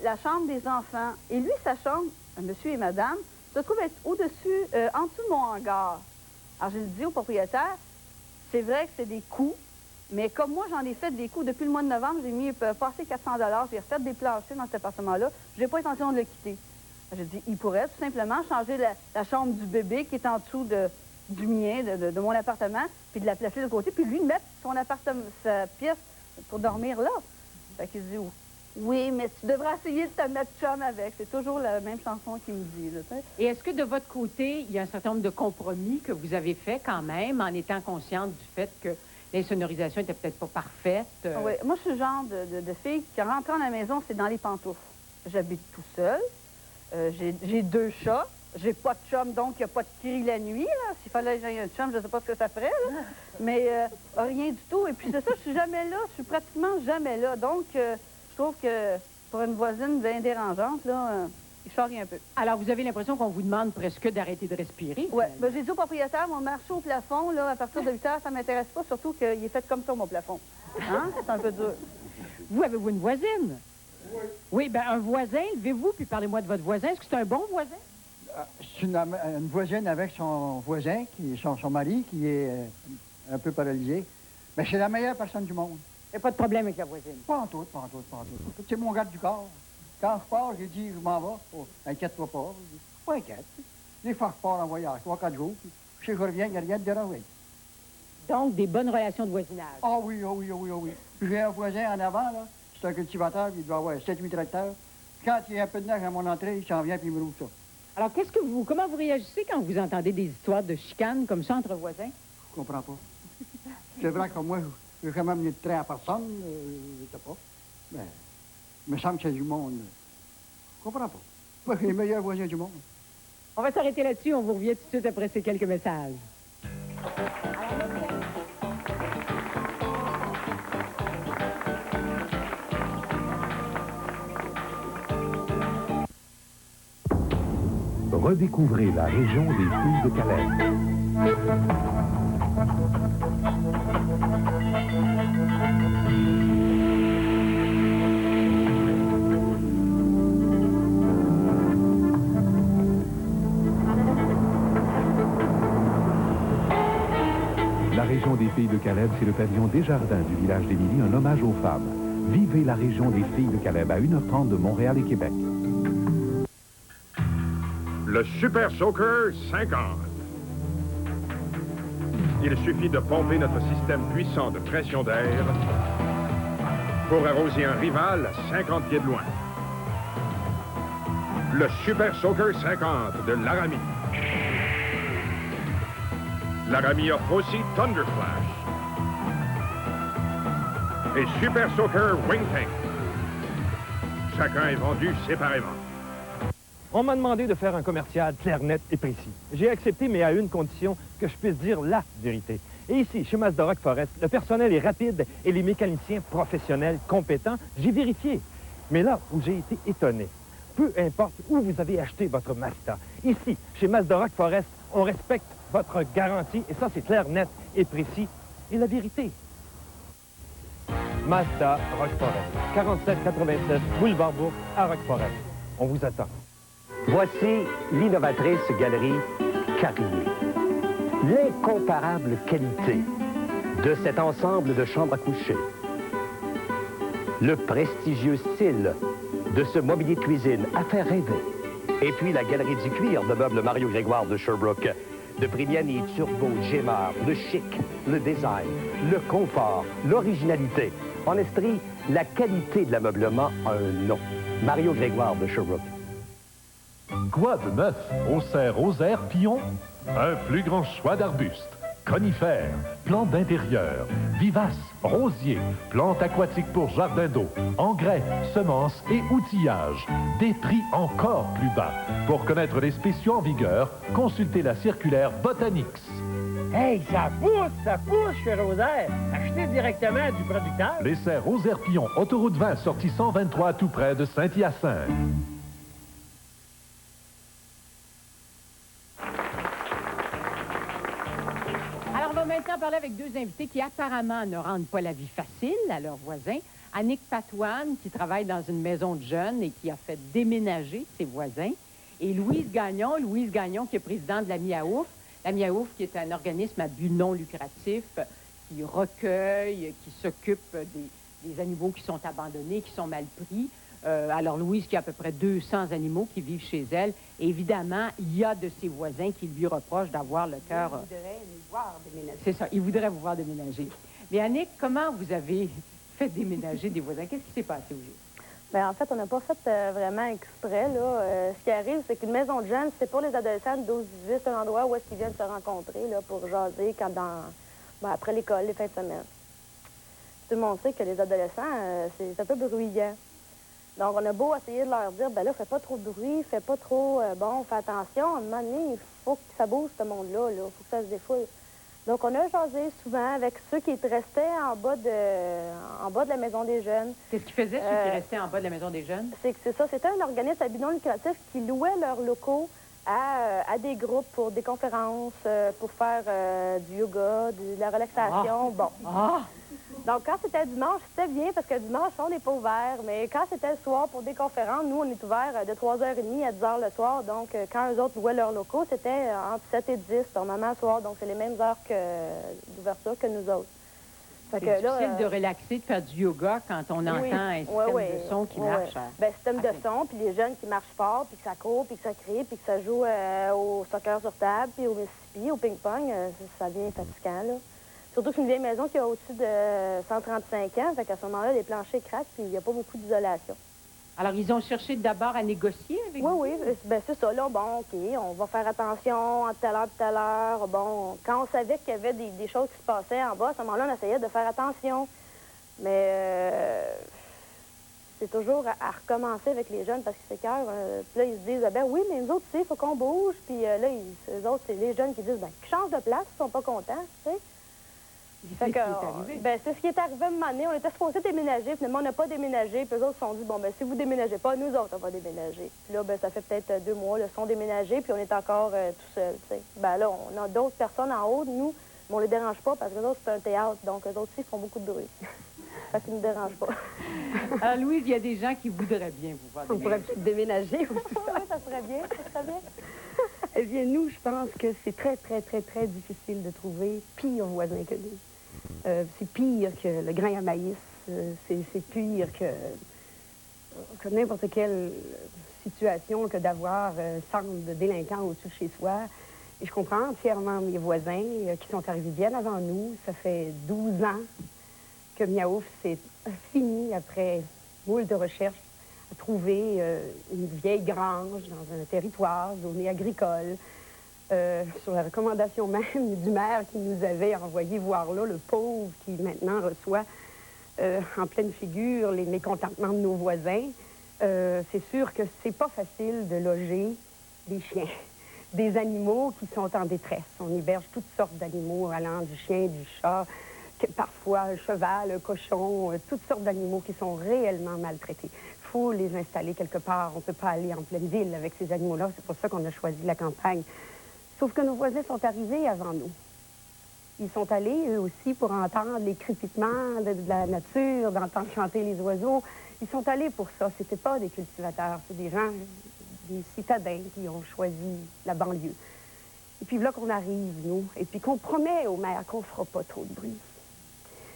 la chambre des enfants. Et lui, sa chambre, monsieur et madame, se trouve être au-dessus, en dessous de mon hangar. Alors, je le dis au propriétaire, c'est vrai que c'est des coûts, mais comme moi, j'en ai fait des coûts depuis le mois de novembre, j'ai mis passé 400 $, j'ai refait des planchers dans cet appartement-là, je n'ai pas intention de le quitter. J'ai dit, il pourrait tout simplement changer la chambre du bébé qui est en dessous du mien, de mon appartement, puis de la placer de l'autre côté, puis lui mettre son appartement, sa pièce pour dormir là. Fait qu'il dit, oui, mais tu devrais essayer de te mettre chum avec. C'est toujours la même chanson qu'il me dit. Là, et est-ce que de votre côté, il y a un certain nombre de compromis que vous avez fait quand même, en étant consciente du fait que l'insonorisation n'était peut-être pas parfaite? Oui, moi, je suis le genre de fille qui, en rentrant à la maison, c'est dans les pantoufles. J'habite tout seul. J'ai 2 chats. J'ai pas de chum, donc il n'y a pas de cri la nuit. S'il fallait que j'aille un chum, je ne sais pas ce que ça ferait. Là. Mais rien du tout. Et puis c'est ça, je suis jamais là. Je suis pratiquement jamais là. Donc, je trouve que pour une voisine bien dérangeante, là, il charrie un peu. Alors, vous avez l'impression qu'on vous demande presque d'arrêter de respirer? Oui. Ben, j'ai dit au propriétaire, mon marché au plafond, là, à partir de 8 heures, ça ne m'intéresse pas, surtout qu'il est fait comme ça, mon plafond. Hein? C'est un peu dur. Vous, avez-vous une voisine? Oui. Oui, bien, un voisin, levez-vous, puis parlez-moi de votre voisin. Est-ce que c'est un bon voisin? C'est une voisine avec son voisin, son mari, qui est un peu paralysé. Mais c'est la meilleure personne du monde. Il n'y a pas de problème avec la voisine? Pas en tout, pas en tout, pas en tout. C'est mon garde du corps. Quand je pars, j'ai dit, je m'en vais. Oh, inquiète-toi pas. Je dis, pas inquiète. Des fois, je pars en voyage, 3-4 jours, puis je sais que je reviens, il n'y a rien de dérangé. Donc, des bonnes relations de voisinage? Ah oui, ah oui, ah oui, ah oui. Puis j'ai un voisin en avant, là. C'est un cultivateur, il doit avoir 7-8 tracteurs. Quand il y a un peu de neige à mon entrée, il s'en vient, puis il me roule ça. Alors, comment vous réagissez quand vous entendez des histoires de chicanes comme ça entre voisins? Je comprends pas. C'est vrai que moi, je n'ai jamais amené de train à personne, je sais pas. Mais il me semble que c'est du monde. Je comprends pas. Moi, j'ai les meilleurs voisins du monde. On va s'arrêter là-dessus, on vous revient tout de suite après ces quelques messages. Redécouvrez la région des filles de Calais. La région des filles de Calais, c'est le pavillon Desjardins du village d'Émilie, un hommage aux femmes. Vivez la région des filles de Calais à 1h30 de Montréal et Québec. Le Super Soaker 50. Il suffit de pomper notre système puissant de pression d'air pour arroser un rival à 50 pieds de loin. Le Super Soaker 50 de Laramie. Laramie offre aussi Thunder Flash et Super Soaker Wing Tank. Chacun est vendu séparément. On m'a demandé de faire un commercial clair, net et précis. J'ai accepté, mais à une condition, que je puisse dire la vérité. Et ici, chez Mazda Rock Forest, le personnel est rapide et les mécaniciens professionnels, compétents. J'ai vérifié. Mais là où j'ai été étonné, peu importe où vous avez acheté votre Mazda, ici, chez Mazda Rock Forest, on respecte votre garantie, et ça, c'est clair, net et précis. Et la vérité. Mazda Rock Forest, 4787 Boulevard Bourg à Rock Forest. On vous attend. Voici l'innovatrice galerie Carrier. L'incomparable qualité de cet ensemble de chambres à coucher. Le prestigieux style de ce mobilier de cuisine à faire rêver. Et puis la galerie du cuir de meubles Mario Grégoire de Sherbrooke. De Prignani, Turbo, Gemard, le chic, le design, le confort, l'originalité. En Estrie, la qualité de l'ameublement a un nom. Mario Grégoire de Sherbrooke. Quoi de neuf au serre rosaire Pillon? Un plus grand choix d'arbustes, conifères, plantes d'intérieur, vivaces, rosiers, plantes aquatiques pour jardin d'eau, engrais, semences et outillage. Des prix encore plus bas. Pour connaître les spéciaux en vigueur, consultez la circulaire Botanix. Hey, ça pousse chez Rosaire. Achetez directement du producteur. Les serres rosaire Pillon, autoroute 20, sortie 123, tout près de Saint-Hyacinthe. Alors, on va maintenant en parler avec deux invités qui apparemment ne rendent pas la vie facile à leurs voisins. Annick Patoine, qui travaille dans une maison de jeunes et qui a fait déménager ses voisins. Et Louise Gagnon qui est présidente de la Miaouf. La Miaouf, qui est un organisme à but non lucratif, qui recueille, qui s'occupe des animaux qui sont abandonnés, qui sont mal pris. Alors, Louise, qui a à peu près 200 animaux qui vivent chez elle. Et évidemment, il y a de ses voisins qui lui reprochent d'avoir le cœur... Ils voudraient nous voir déménager. C'est ça, ils voudraient vous voir déménager. Mais Annick, comment vous avez fait déménager des voisins? Qu'est-ce qui s'est passé au juste? Bien, en fait, on n'a pas fait vraiment exprès. Là. Ce qui arrive, c'est qu'une maison de jeunes, c'est pour les adolescents de 12-18, c'est un endroit où est-ce qu'ils viennent se rencontrer là, pour jaser après l'école, les fins de semaine. Tout le monde sait que les adolescents, c'est un peu bruyant. Donc, on a beau essayer de leur dire, ben là, fais pas trop de bruit, fais pas trop, fais attention. À un moment donné, il faut que ça bouge, ce monde-là, il faut que ça se défoule. Donc, on a jasé souvent avec ceux qui restaient en bas de la Maison des Jeunes. Qu'est-ce qu'ils faisaient, ceux qui restaient en bas de la Maison des Jeunes? C'est ça, c'était un organisme à but non lucratif qui louait leurs locaux à des groupes pour des conférences, pour faire du yoga, de la relaxation, bon. Donc, quand c'était dimanche, c'était bien parce que dimanche, on n'est pas ouvert. Mais quand c'était le soir pour des conférences, nous, on est ouvert de 3h30 à 10h le soir. Donc, quand eux autres louaient leurs locaux, c'était entre 7 et 10, normalement, le soir. Donc, c'est les mêmes heures d'ouverture que nous autres. C'est difficile de relaxer, de faire du yoga quand on entend un système de son qui marche. Bien, système de son, puis les jeunes qui marchent fort, puis que ça court, puis que ça crie, puis que ça joue au soccer sur table, puis au Mississippi, au ping-pong, ça devient fatigant, là. Surtout que c'est une vieille maison qui a au-dessus de 135 ans, fait qu'à ce moment-là, les planchers craquent, puis il n'y a pas beaucoup d'isolation. Alors, ils ont cherché d'abord à négocier avec vous? Oui, bien c'est ça. Là, bon, OK, on va faire attention entre telle heure et telle heure. Bon, quand on savait qu'il y avait des choses qui se passaient en bas, à ce moment-là, on essayait de faire attention. Mais c'est toujours à recommencer avec les jeunes parce qu'ils s'écœurent. Puis là, ils se disent, ben oui, mais nous autres, tu sais, il faut qu'on bouge. Puis là, eux autres, c'est les jeunes qui disent, ben, qu'ils changent de place, ils sont pas contents, tu sais. C'est ce qui est arrivé à un moment donné. On était supposés déménager, finalement, on n'a pas déménagé. Puis eux autres se sont dit, bon, ben si vous déménagez pas, nous autres, on va déménager. Puis là, ben, ça fait peut-être 2 mois, ils sont déménagés, puis on est encore tout seuls, tu sais. Ben là, on a d'autres personnes en haut de nous, mais on les dérange pas parce que les autres, c'est un théâtre. Donc, eux autres aussi, font beaucoup de bruit. Fait qu'ils ne nous dérangent pas. Alors, Louise, il y a des gens qui voudraient bien vous voir déménager. On pourrait peut-être déménager. Oui, ça serait bien, ça serait bien. Eh bien, nous, je pense que c'est très, très, très, très difficile de trouver pire voisin que nous. C'est pire que le grain à maïs, c'est pire que n'importe quelle situation que d'avoir centre de délinquants au-dessus de chez soi. Et je comprends entièrement mes voisins qui sont arrivés bien avant nous. Ça fait 12 ans que Miaouf s'est fini, après moult de recherches, à trouver une vieille grange dans un territoire zoné agricole. Sur la recommandation même du maire qui nous avait envoyé voir là, le pauvre qui maintenant reçoit en pleine figure les mécontentements de nos voisins. C'est sûr que c'est pas facile de loger des chiens, des animaux qui sont en détresse. On héberge toutes sortes d'animaux, allant du chien, du chat, parfois un cheval, un cochon, toutes sortes d'animaux qui sont réellement maltraités. Il faut les installer quelque part. On ne peut pas aller en pleine ville avec ces animaux-là. C'est pour ça qu'on a choisi la campagne. Sauf que nos voisins sont arrivés avant nous. Ils sont allés, eux aussi, pour entendre les crépitements de la nature, d'entendre chanter les oiseaux. Ils sont allés pour ça. C'était pas des cultivateurs, c'est des gens, des citadins qui ont choisi la banlieue. Et puis là qu'on arrive, nous, et puis qu'on promet au maire qu'on fera pas trop de bruit.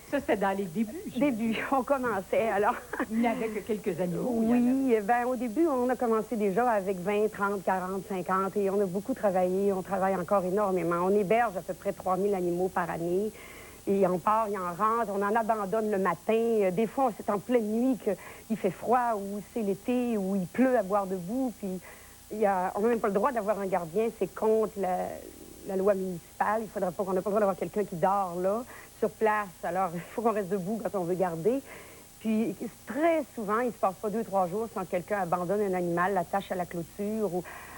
Ça, c'était dans les débuts. Début, on commençait, alors... Il n'y avait que quelques animaux. Oui, bien, au début, on a commencé déjà avec 20, 30, 40, 50, et on a beaucoup travaillé. On travaille encore énormément. On héberge à peu près 3000 animaux par année. Et on part, il en rentre, on en abandonne le matin. Des fois, c'est en pleine nuit qu'il fait froid, ou c'est l'été, ou il pleut à boire debout. Puis on n'a même pas le droit d'avoir un gardien. C'est contre la loi municipale. On n'a pas le droit d'avoir quelqu'un qui dort là, sur place. Alors, il faut qu'on reste debout quand on veut garder. Puis, très souvent, il ne se passe pas 2-3 jours sans que quelqu'un abandonne un animal, l'attache à la clôture.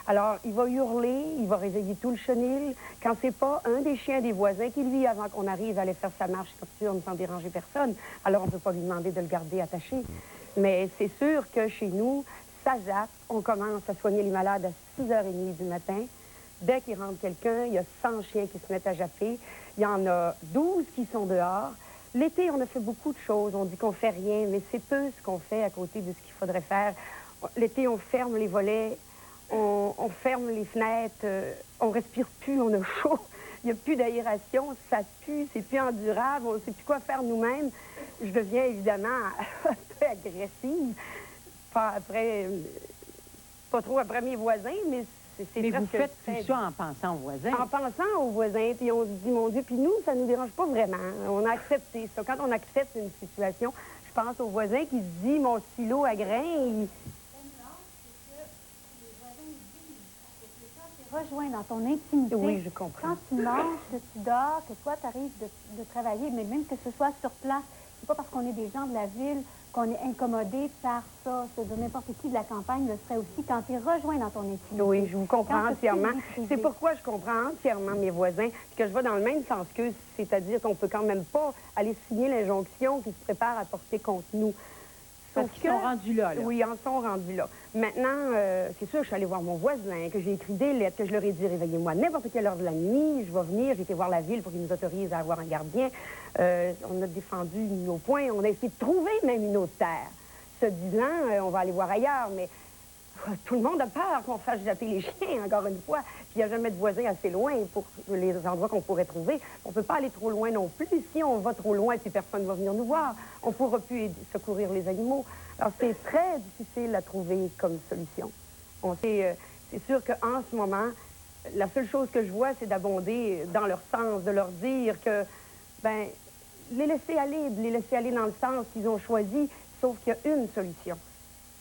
Alors, il va hurler, il va réveiller tout le chenil. Quand c'est pas un des chiens des voisins qui, lui, avant qu'on arrive, allait faire sa marche nocturne sans déranger personne, alors on ne peut pas lui demander de le garder attaché. Mais c'est sûr que chez nous, ça jappe. On commence à soigner les malades à 6h30 du matin. Dès qu'il rentre quelqu'un, il y a 100 chiens qui se mettent à japper. Il y en a 12 qui sont dehors. L'été, on a fait beaucoup de choses. On dit qu'on fait rien, mais c'est peu ce qu'on fait à côté de ce qu'il faudrait faire. L'été, on ferme les volets, on ferme les fenêtres, on respire plus, on a chaud. Il n'y a plus d'aération, ça pue, c'est plus endurable, on ne sait plus quoi faire nous-mêmes. Je deviens évidemment un peu agressive. Pas trop après mes voisins, mais mais vous faites tout ça en pensant aux voisins. En pensant aux voisins, puis on se dit, mon Dieu, puis nous, ça ne nous dérange pas vraiment. On a accepté ça. Quand on accepte une situation, je pense aux voisins qui se disent, mon silo à grains, rejoins dans ton intimité. Oui, je comprends. Quand tu manges, que tu dors, que toi, tu arrives de travailler, mais même que ce soit sur place, c'est pas parce qu'on est des gens de la ville qu'on est incommodé par ça. N'importe qui de la campagne le serait aussi quand tu es rejoint dans ton intimité. Oui, je vous comprends entièrement. C'est pourquoi je comprends entièrement mes voisins, que je vais dans le même sens qu'eux, c'est-à-dire qu'on peut quand même pas aller signer l'injonction qui se prépare à porter contre nous. Parce qu'ils sont rendus là. Oui, ils en sont rendus là. Maintenant, c'est sûr, je suis allée voir mon voisin, que j'ai écrit des lettres, que je leur ai dit, réveillez-moi à n'importe quelle heure de la nuit, je vais venir, j'ai été voir la ville pour qu'ils nous autorisent à avoir un gardien. On a défendu nos points, on a essayé de trouver même une autre terre. Se disant, on va aller voir ailleurs, mais tout le monde a peur qu'on fasse japper les chiens, encore une fois. Puis il n'y a jamais de voisins assez loin pour les endroits qu'on pourrait trouver. On ne peut pas aller trop loin non plus. Si on va trop loin, puis personne ne va venir nous voir, on ne pourra plus secourir les animaux. Alors, c'est très difficile à trouver comme solution. C'est sûr qu'en ce moment, la seule chose que je vois, c'est d'abonder dans leur sens, de leur dire que, ben, les laisser aller dans le sens qu'ils ont choisi, sauf qu'il y a une solution.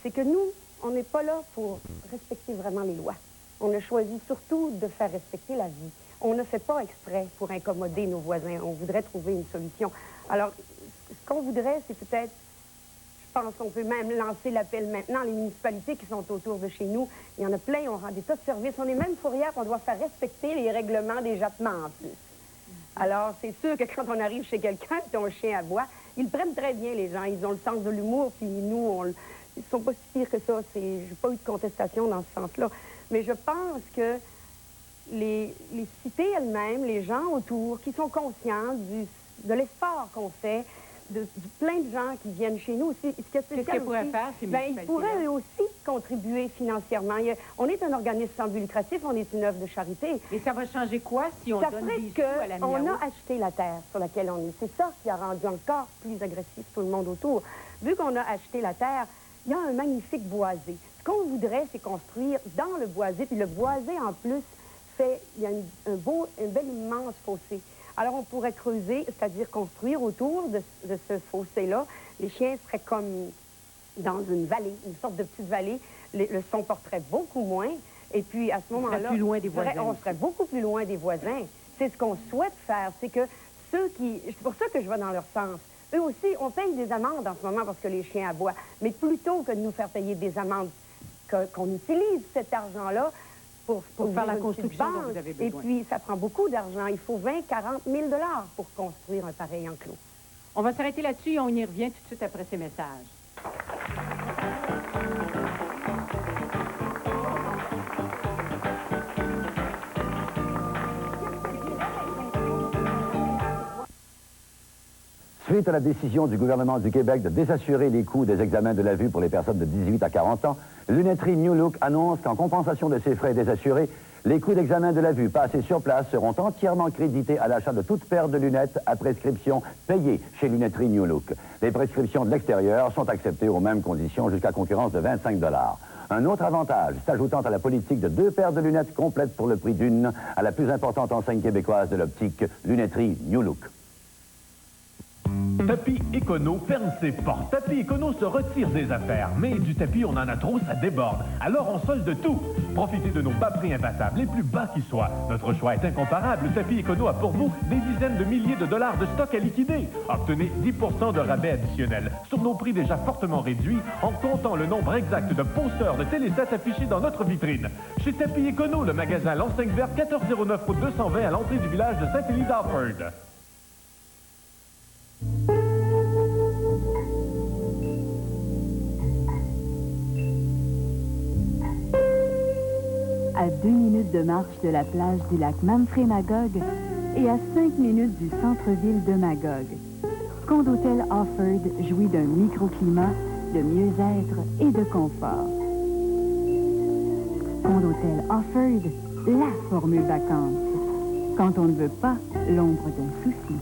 C'est que nous, on n'est pas là pour respecter vraiment les lois. On a choisi surtout de faire respecter la vie. On ne fait pas exprès pour incommoder nos voisins. On voudrait trouver une solution. Alors, ce qu'on voudrait, c'est peut-être, je pense qu'on peut même lancer l'appel maintenant, les municipalités qui sont autour de chez nous. Il y en a plein, on rend des tas de services. On est même fourrière qu'on doit faire respecter les règlements des jappements en plus. Alors, c'est sûr que quand on arrive chez quelqu'un qui a un chien à bois, ils le prennent très bien, les gens. Ils ont le sens de l'humour, puis nous, ils ne sont pas si pires que ça. Je n'ai pas eu de contestation dans ce sens-là. Mais je pense que les cités elles-mêmes, les gens autour, qui sont conscients de l'effort qu'on fait, du plein de gens qui viennent chez nous aussi. Qu'est-ce qu'ils pourraient faire, ces municipalités-là? Ils pourraient eux aussi contribuer financièrement. On est un organisme sans but lucratif, on est une œuvre de charité. Et ça va changer quoi si on donne des sous à la on a acheté la terre sur laquelle on est. C'est ça qui a rendu encore plus agressif tout le monde autour. Vu qu'on a acheté la terre, il y a un magnifique boisé. Ce qu'on voudrait, c'est construire dans le boisé, puis le boisé, en plus, il y a un bel immense fossé. Alors, on pourrait creuser, c'est-à-dire construire autour de ce fossé-là. Les chiens seraient comme dans une vallée, une sorte de petite vallée. Le son porterait beaucoup moins. Et puis, à ce moment-là, on serait beaucoup plus loin des voisins. C'est ce qu'on souhaite faire. C'est que c'est pour ça que je vais dans leur sens. Eux aussi, on paye des amendes en ce moment parce que les chiens aboient. Mais plutôt que de nous faire payer des amendes, qu'on utilise cet argent-là pour faire la construction dont vous avez besoin. Et puis, ça prend beaucoup d'argent. Il faut 20 000 40 000 $ pour construire un pareil enclos. On va s'arrêter là-dessus et on y revient tout de suite après ces messages. Suite à la décision du gouvernement du Québec de désassurer les coûts des examens de la vue pour les personnes de 18 à 40 ans, Lunetterie New Look annonce qu'en compensation de ces frais désassurés, les coûts d'examen de la vue passés sur place seront entièrement crédités à l'achat de toute paire de lunettes à prescription payée chez Lunetterie New Look. Les prescriptions de l'extérieur sont acceptées aux mêmes conditions jusqu'à concurrence de 25 $. Un autre avantage s'ajoutant à la politique de 2 paires de lunettes complètes pour le prix d'une à la plus importante enseigne québécoise de l'optique, Lunetterie New Look. Tapis Econo ferme ses portes. Tapis Econo se retire des affaires. Mais du tapis, on en a trop, ça déborde. Alors on solde tout. Profitez de nos bas prix imbattables, les plus bas qui soient. Notre choix est incomparable. Tapis Econo a pour vous des dizaines de milliers de dollars de stock à liquider. Obtenez 10% de rabais additionnel sur nos prix déjà fortement réduits en comptant le nombre exact de posters de téléstats affichés dans notre vitrine. Chez Tapis Econo, le magasin l'Enseigne Verte, 1409 route 220 à l'entrée du village de Saint-Élie-d'Alford. à 2 minutes de marche de la plage du lac Mamfré-Magog et à 5 minutes du centre-ville de Magog. Condotel Offord jouit d'un microclimat, de mieux-être et de confort. Condotel Offord, la formule vacances. Quand on ne veut pas l'ombre d'un souci.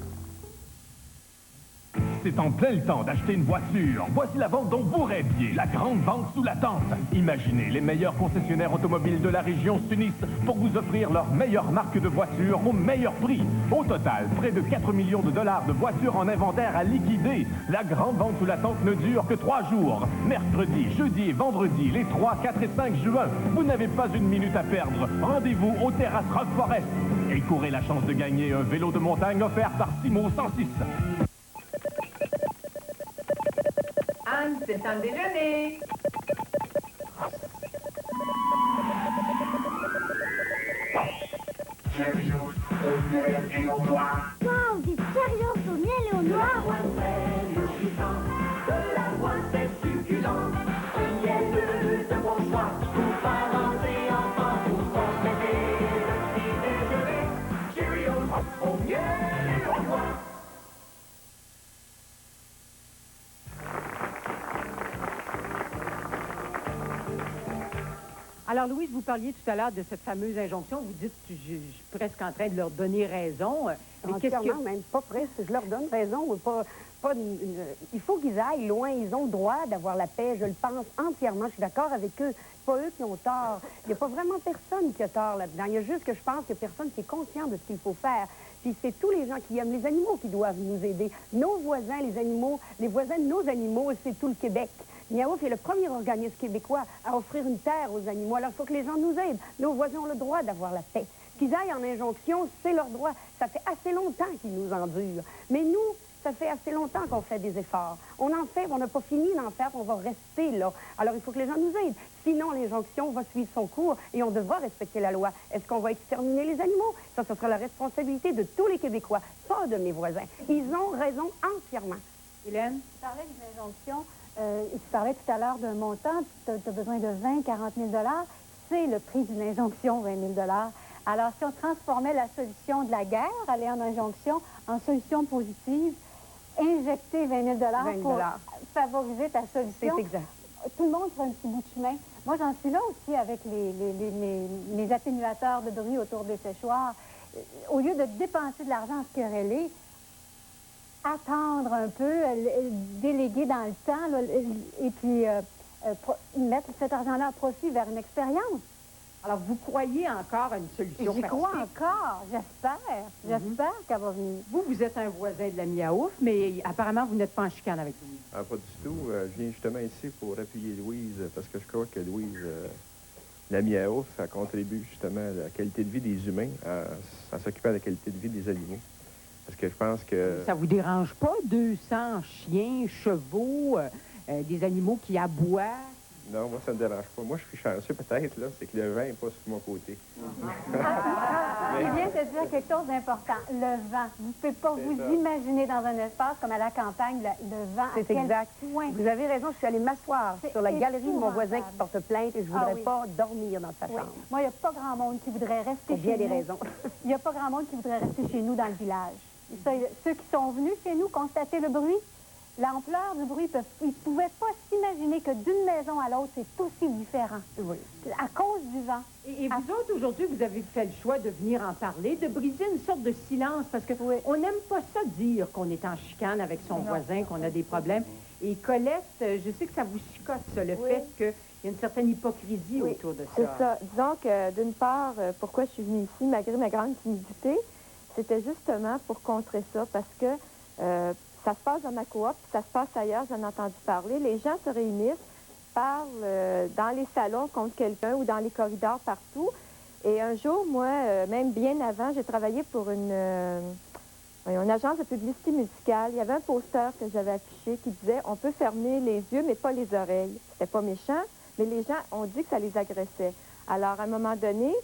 C'est en plein le temps d'acheter une voiture. Voici la vente dont vous rêviez, la grande vente sous la tente. Imaginez, les meilleurs concessionnaires automobiles de la région s'unissent pour vous offrir leur meilleure marque de voiture au meilleur prix. Au total, près de 4 millions de dollars de voitures en inventaire à liquider. La grande vente sous la tente ne dure que 3 jours. Mercredi, jeudi et vendredi, les 3, 4 et 5 juin. Vous n'avez pas une minute à perdre. Rendez-vous au Terrasse Rock Forest et courez la chance de gagner un vélo de montagne offert par Simo 106. Anne, c'est le temps de déjeuner. Wow, des Cheerios au miel et au noix. De l'avoine, c'est succulent. Un miel de bon choix. Pour parents et enfants, pour compléter le petit déjeuner. Cheerios au miel et au noix. Alors, Louise, vous parliez tout à l'heure de cette fameuse injonction. Vous dites, je suis presque en train de leur donner raison. Mais Entièrement, même pas presque. Je leur donne raison. Il faut qu'ils aillent loin. Ils ont le droit d'avoir la paix. Je le pense entièrement. Je suis d'accord avec eux. C'est pas eux qui ont tort. Il n'y a pas vraiment personne qui a tort là-dedans. Il y a juste que je pense qu'il n'y a personne qui est conscient de ce qu'il faut faire. Puis c'est tous les gens qui aiment les animaux qui doivent nous aider. Nos voisins, les animaux, les voisins de nos animaux, c'est tout le Québec. Miaouf est le premier organisme québécois à offrir une terre aux animaux. Alors, il faut que les gens nous aident. Nos voisins ont le droit d'avoir la paix. Qu'ils aillent en injonction, c'est leur droit. Ça fait assez longtemps qu'ils nous endurent. Mais nous, ça fait assez longtemps qu'on fait des efforts. On en fait, on n'a pas fini d'en faire, on va rester là. Alors, il faut que les gens nous aident. Sinon, l'injonction va suivre son cours et on devra respecter la loi. Est-ce qu'on va exterminer les animaux? Ça, ce sera la responsabilité de tous les Québécois, pas de mes voisins. Ils ont raison entièrement. Hélène? Tu parlais d'une injonction. Tu parlais tout à l'heure d'un montant, tu as besoin de 20 40 000 $. C'est le prix d'une injonction, 20 000 $. Alors, si on transformait la solution de la guerre, aller en injonction, en solution positive, injecter 20 000 $ pour favoriser ta solution, c'est exact. Tout le monde fera un petit bout de chemin. Moi, j'en suis là aussi avec mes atténuateurs de bruit autour des séchoirs. Au lieu de dépenser de l'argent à se quereller, attendre un peu, déléguer dans le temps, là, et puis mettre cet argent-là à profit vers une expérience. Alors, vous croyez encore à une solution? J'y crois encore, j'espère. J'espère qu'elle va venir. Vous êtes un voisin de la Miaouf, mais apparemment, vous n'êtes pas en chicane avec lui. Ah, pas du tout. Je viens justement ici pour appuyer Louise, parce que je crois que Louise, la Miaouf, ça contribue justement à la qualité de vie des humains, à s'occuper de la qualité de vie des animaux. Parce que je pense que... Ça vous dérange pas, 200 chiens, chevaux, des animaux qui aboient? Non, moi, ça ne me dérange pas. Moi, je suis chanceux peut-être, là, c'est que le vent n'est pas sur mon côté. Je viens de te dire quelque chose d'important, le vent. Vous ne pouvez pas vous imaginer dans un espace comme à la campagne, le vent. C'est exact. Vous avez raison, je suis allée m'asseoir sur la galerie de mon voisin qui porte plainte et je ne voudrais pas dormir dans sa chambre. Moi, il n'y a pas grand monde qui voudrait rester chez nous. Bien des raisons. Il n'y a pas grand monde qui voudrait rester chez nous dans le village. Et ça, ceux qui sont venus chez nous constater le bruit, l'ampleur du bruit, ils ne pouvaient pas s'imaginer que d'une maison à l'autre, c'est aussi différent. Oui. À cause du vent. Et vous autres, aujourd'hui, vous avez fait le choix de venir en parler, de briser une sorte de silence, parce qu'on n'aime pas ça dire qu'on est en chicane avec son voisin, qu'on a des problèmes. Et Colette, je sais que ça vous chicote, ça, le fait qu'il y a une certaine hypocrisie autour de ça. C'est ça. Disons que, d'une part, pourquoi je suis venue ici, malgré ma grande timidité, c'était justement pour contrer ça, parce que ça se passe dans ma coop, ça se passe ailleurs, j'en ai entendu parler. Les gens se réunissent, parlent dans les salons contre quelqu'un ou dans les corridors partout. Et un jour, moi, même bien avant, j'ai travaillé pour une agence de publicité musicale. Il y avait un poster que j'avais affiché qui disait « On peut fermer les yeux, mais pas les oreilles ». C'était pas méchant, mais les gens ont dit que ça les agressait. Alors, à un moment donné,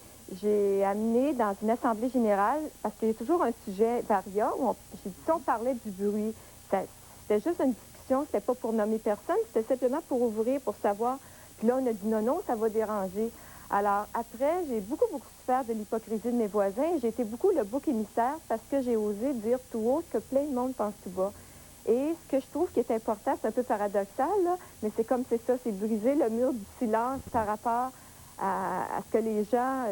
j'ai amené dans une assemblée générale, parce qu'il y a toujours un sujet variant, où j'ai dit on parlait du bruit. C'était juste une discussion, c'était pas pour nommer personne, c'était simplement pour ouvrir, pour savoir. Puis là, on a dit non, ça va déranger. Alors, après, j'ai beaucoup souffert de l'hypocrisie de mes voisins. J'ai été beaucoup le bouc émissaire parce que j'ai osé dire tout haut ce que plein de monde pense tout bas. Et ce que je trouve qui est important, c'est un peu paradoxal, là, mais c'est comme c'est ça, c'est briser le mur du silence par rapport à ce que les gens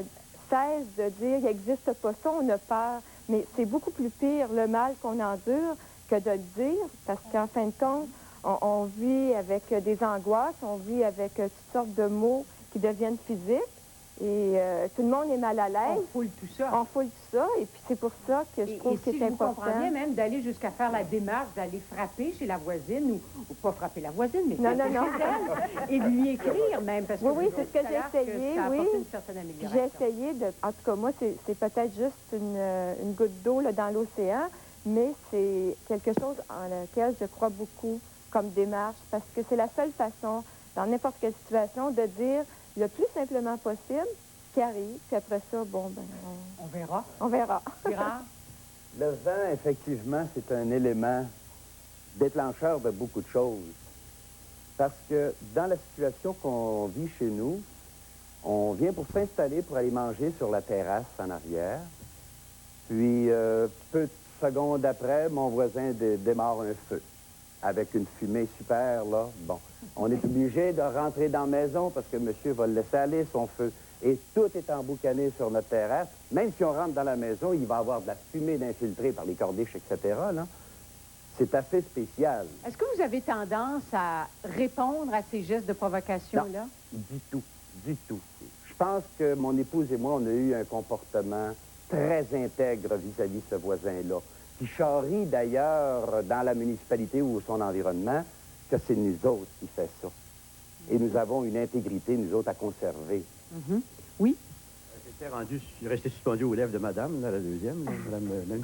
cessent de dire, il n'existe pas ça, on a peur. Mais c'est beaucoup plus pire le mal qu'on endure que de le dire, parce qu'en fin de compte, on vit avec des angoisses, on vit avec toutes sortes de mots qui deviennent physiques. Et tout le monde est mal à l'aise. On foule tout ça. On foule tout ça. Et puis c'est pour ça que je trouve que c'est important. Je comprends bien même d'aller jusqu'à faire la démarche, d'aller frapper chez la voisine, ou pas frapper la voisine, mais non, et de lui écrire même. Parce que oui, c'est ce que j'ai essayé. Ça oui. une certaine amélioration. J'ai essayé de... En tout cas, moi, c'est peut-être juste une goutte d'eau dans l'océan, mais c'est quelque chose en lequel je crois beaucoup comme démarche, parce que c'est la seule façon, dans n'importe quelle situation, de dire le plus simplement possible ce qui arrive, puis après ça, bon, ben... On verra. On verra. Le vent, effectivement, c'est un élément déclencheur de beaucoup de choses. Parce que dans la situation qu'on vit chez nous, on vient pour s'installer, pour aller manger sur la terrasse en arrière. Puis, peu de secondes après, mon voisin démarre un feu avec une fumée super, là. Bon, on est obligé de rentrer dans la maison parce que monsieur va le laisser aller, son feu. Et tout est emboucané sur notre terrasse. Même si on rentre dans la maison, il va y avoir de la fumée d'infiltrée par les corniches, etc., là. C'est assez spécial. Est-ce que vous avez tendance à répondre à ces gestes de provocation-là? Non, du tout, du tout. Je pense que mon épouse et moi, on a eu un comportement très intègre vis-à-vis de ce voisin-là, qui charrie d'ailleurs dans la municipalité ou son environnement que c'est nous autres qui fait ça. Et nous avons une intégrité, nous autres, à conserver. Oui? J'étais resté suspendu aux lèvres de madame, là, la deuxième, là, madame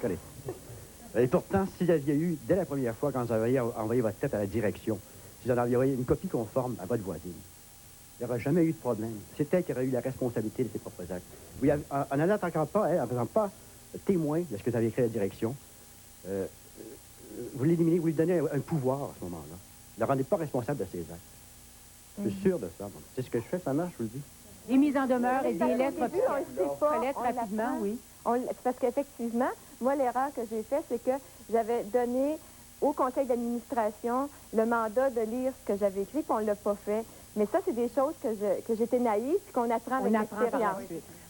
Collet. Et pourtant, si vous aviez eu, dès la première fois, quand vous avez envoyé votre tête à la direction, si vous en aviez envoyé une copie conforme à votre voisine, il n'y aurait jamais eu de problème. C'est elle qui aurait eu la responsabilité de ses propres actes. En n'attaquant pas, en ne faisant pas témoin de ce que vous avez écrit à la direction, vous l'éliminez, vous lui donnez un pouvoir à ce moment-là. Ne le rendez pas responsable de ses actes. Je suis sûr de ça. C'est ce que je fais, ça marche, je vous le dis. Les mises en demeure et des lettres rapidement, oui. C'est parce qu'effectivement, moi, l'erreur que j'ai faite, c'est que j'avais donné au conseil d'administration le mandat de lire ce que j'avais écrit, puis on ne l'a pas fait. Mais ça, c'est des choses que j'étais naïve, puis qu'on apprend avec l'expérience.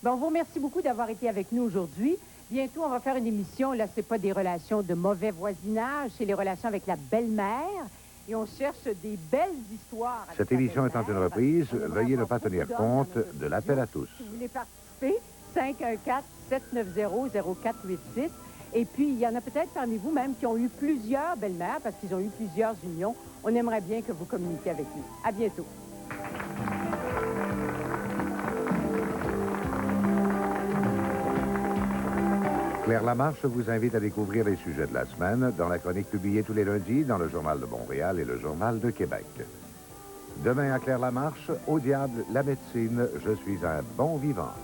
Bon, on vous remercie beaucoup d'avoir été avec nous aujourd'hui. Bientôt, on va faire une émission, là, c'est pas des relations de mauvais voisinage, c'est les relations avec la belle-mère. Et on cherche des belles histoires. Cette émission étant une reprise, veuillez ne pas tenir compte de l'appel à tous. Si vous voulez participer, 514-790-0486. Et puis, il y en a peut-être parmi vous même qui ont eu plusieurs belles-mères parce qu'ils ont eu plusieurs unions. On aimerait bien que vous communiquiez avec nous. À bientôt. Claire Lamarche vous invite à découvrir les sujets de la semaine dans la chronique publiée tous les lundis dans le Journal de Montréal et le Journal de Québec. Demain à Claire Lamarche, au diable la médecine, je suis un bon vivant.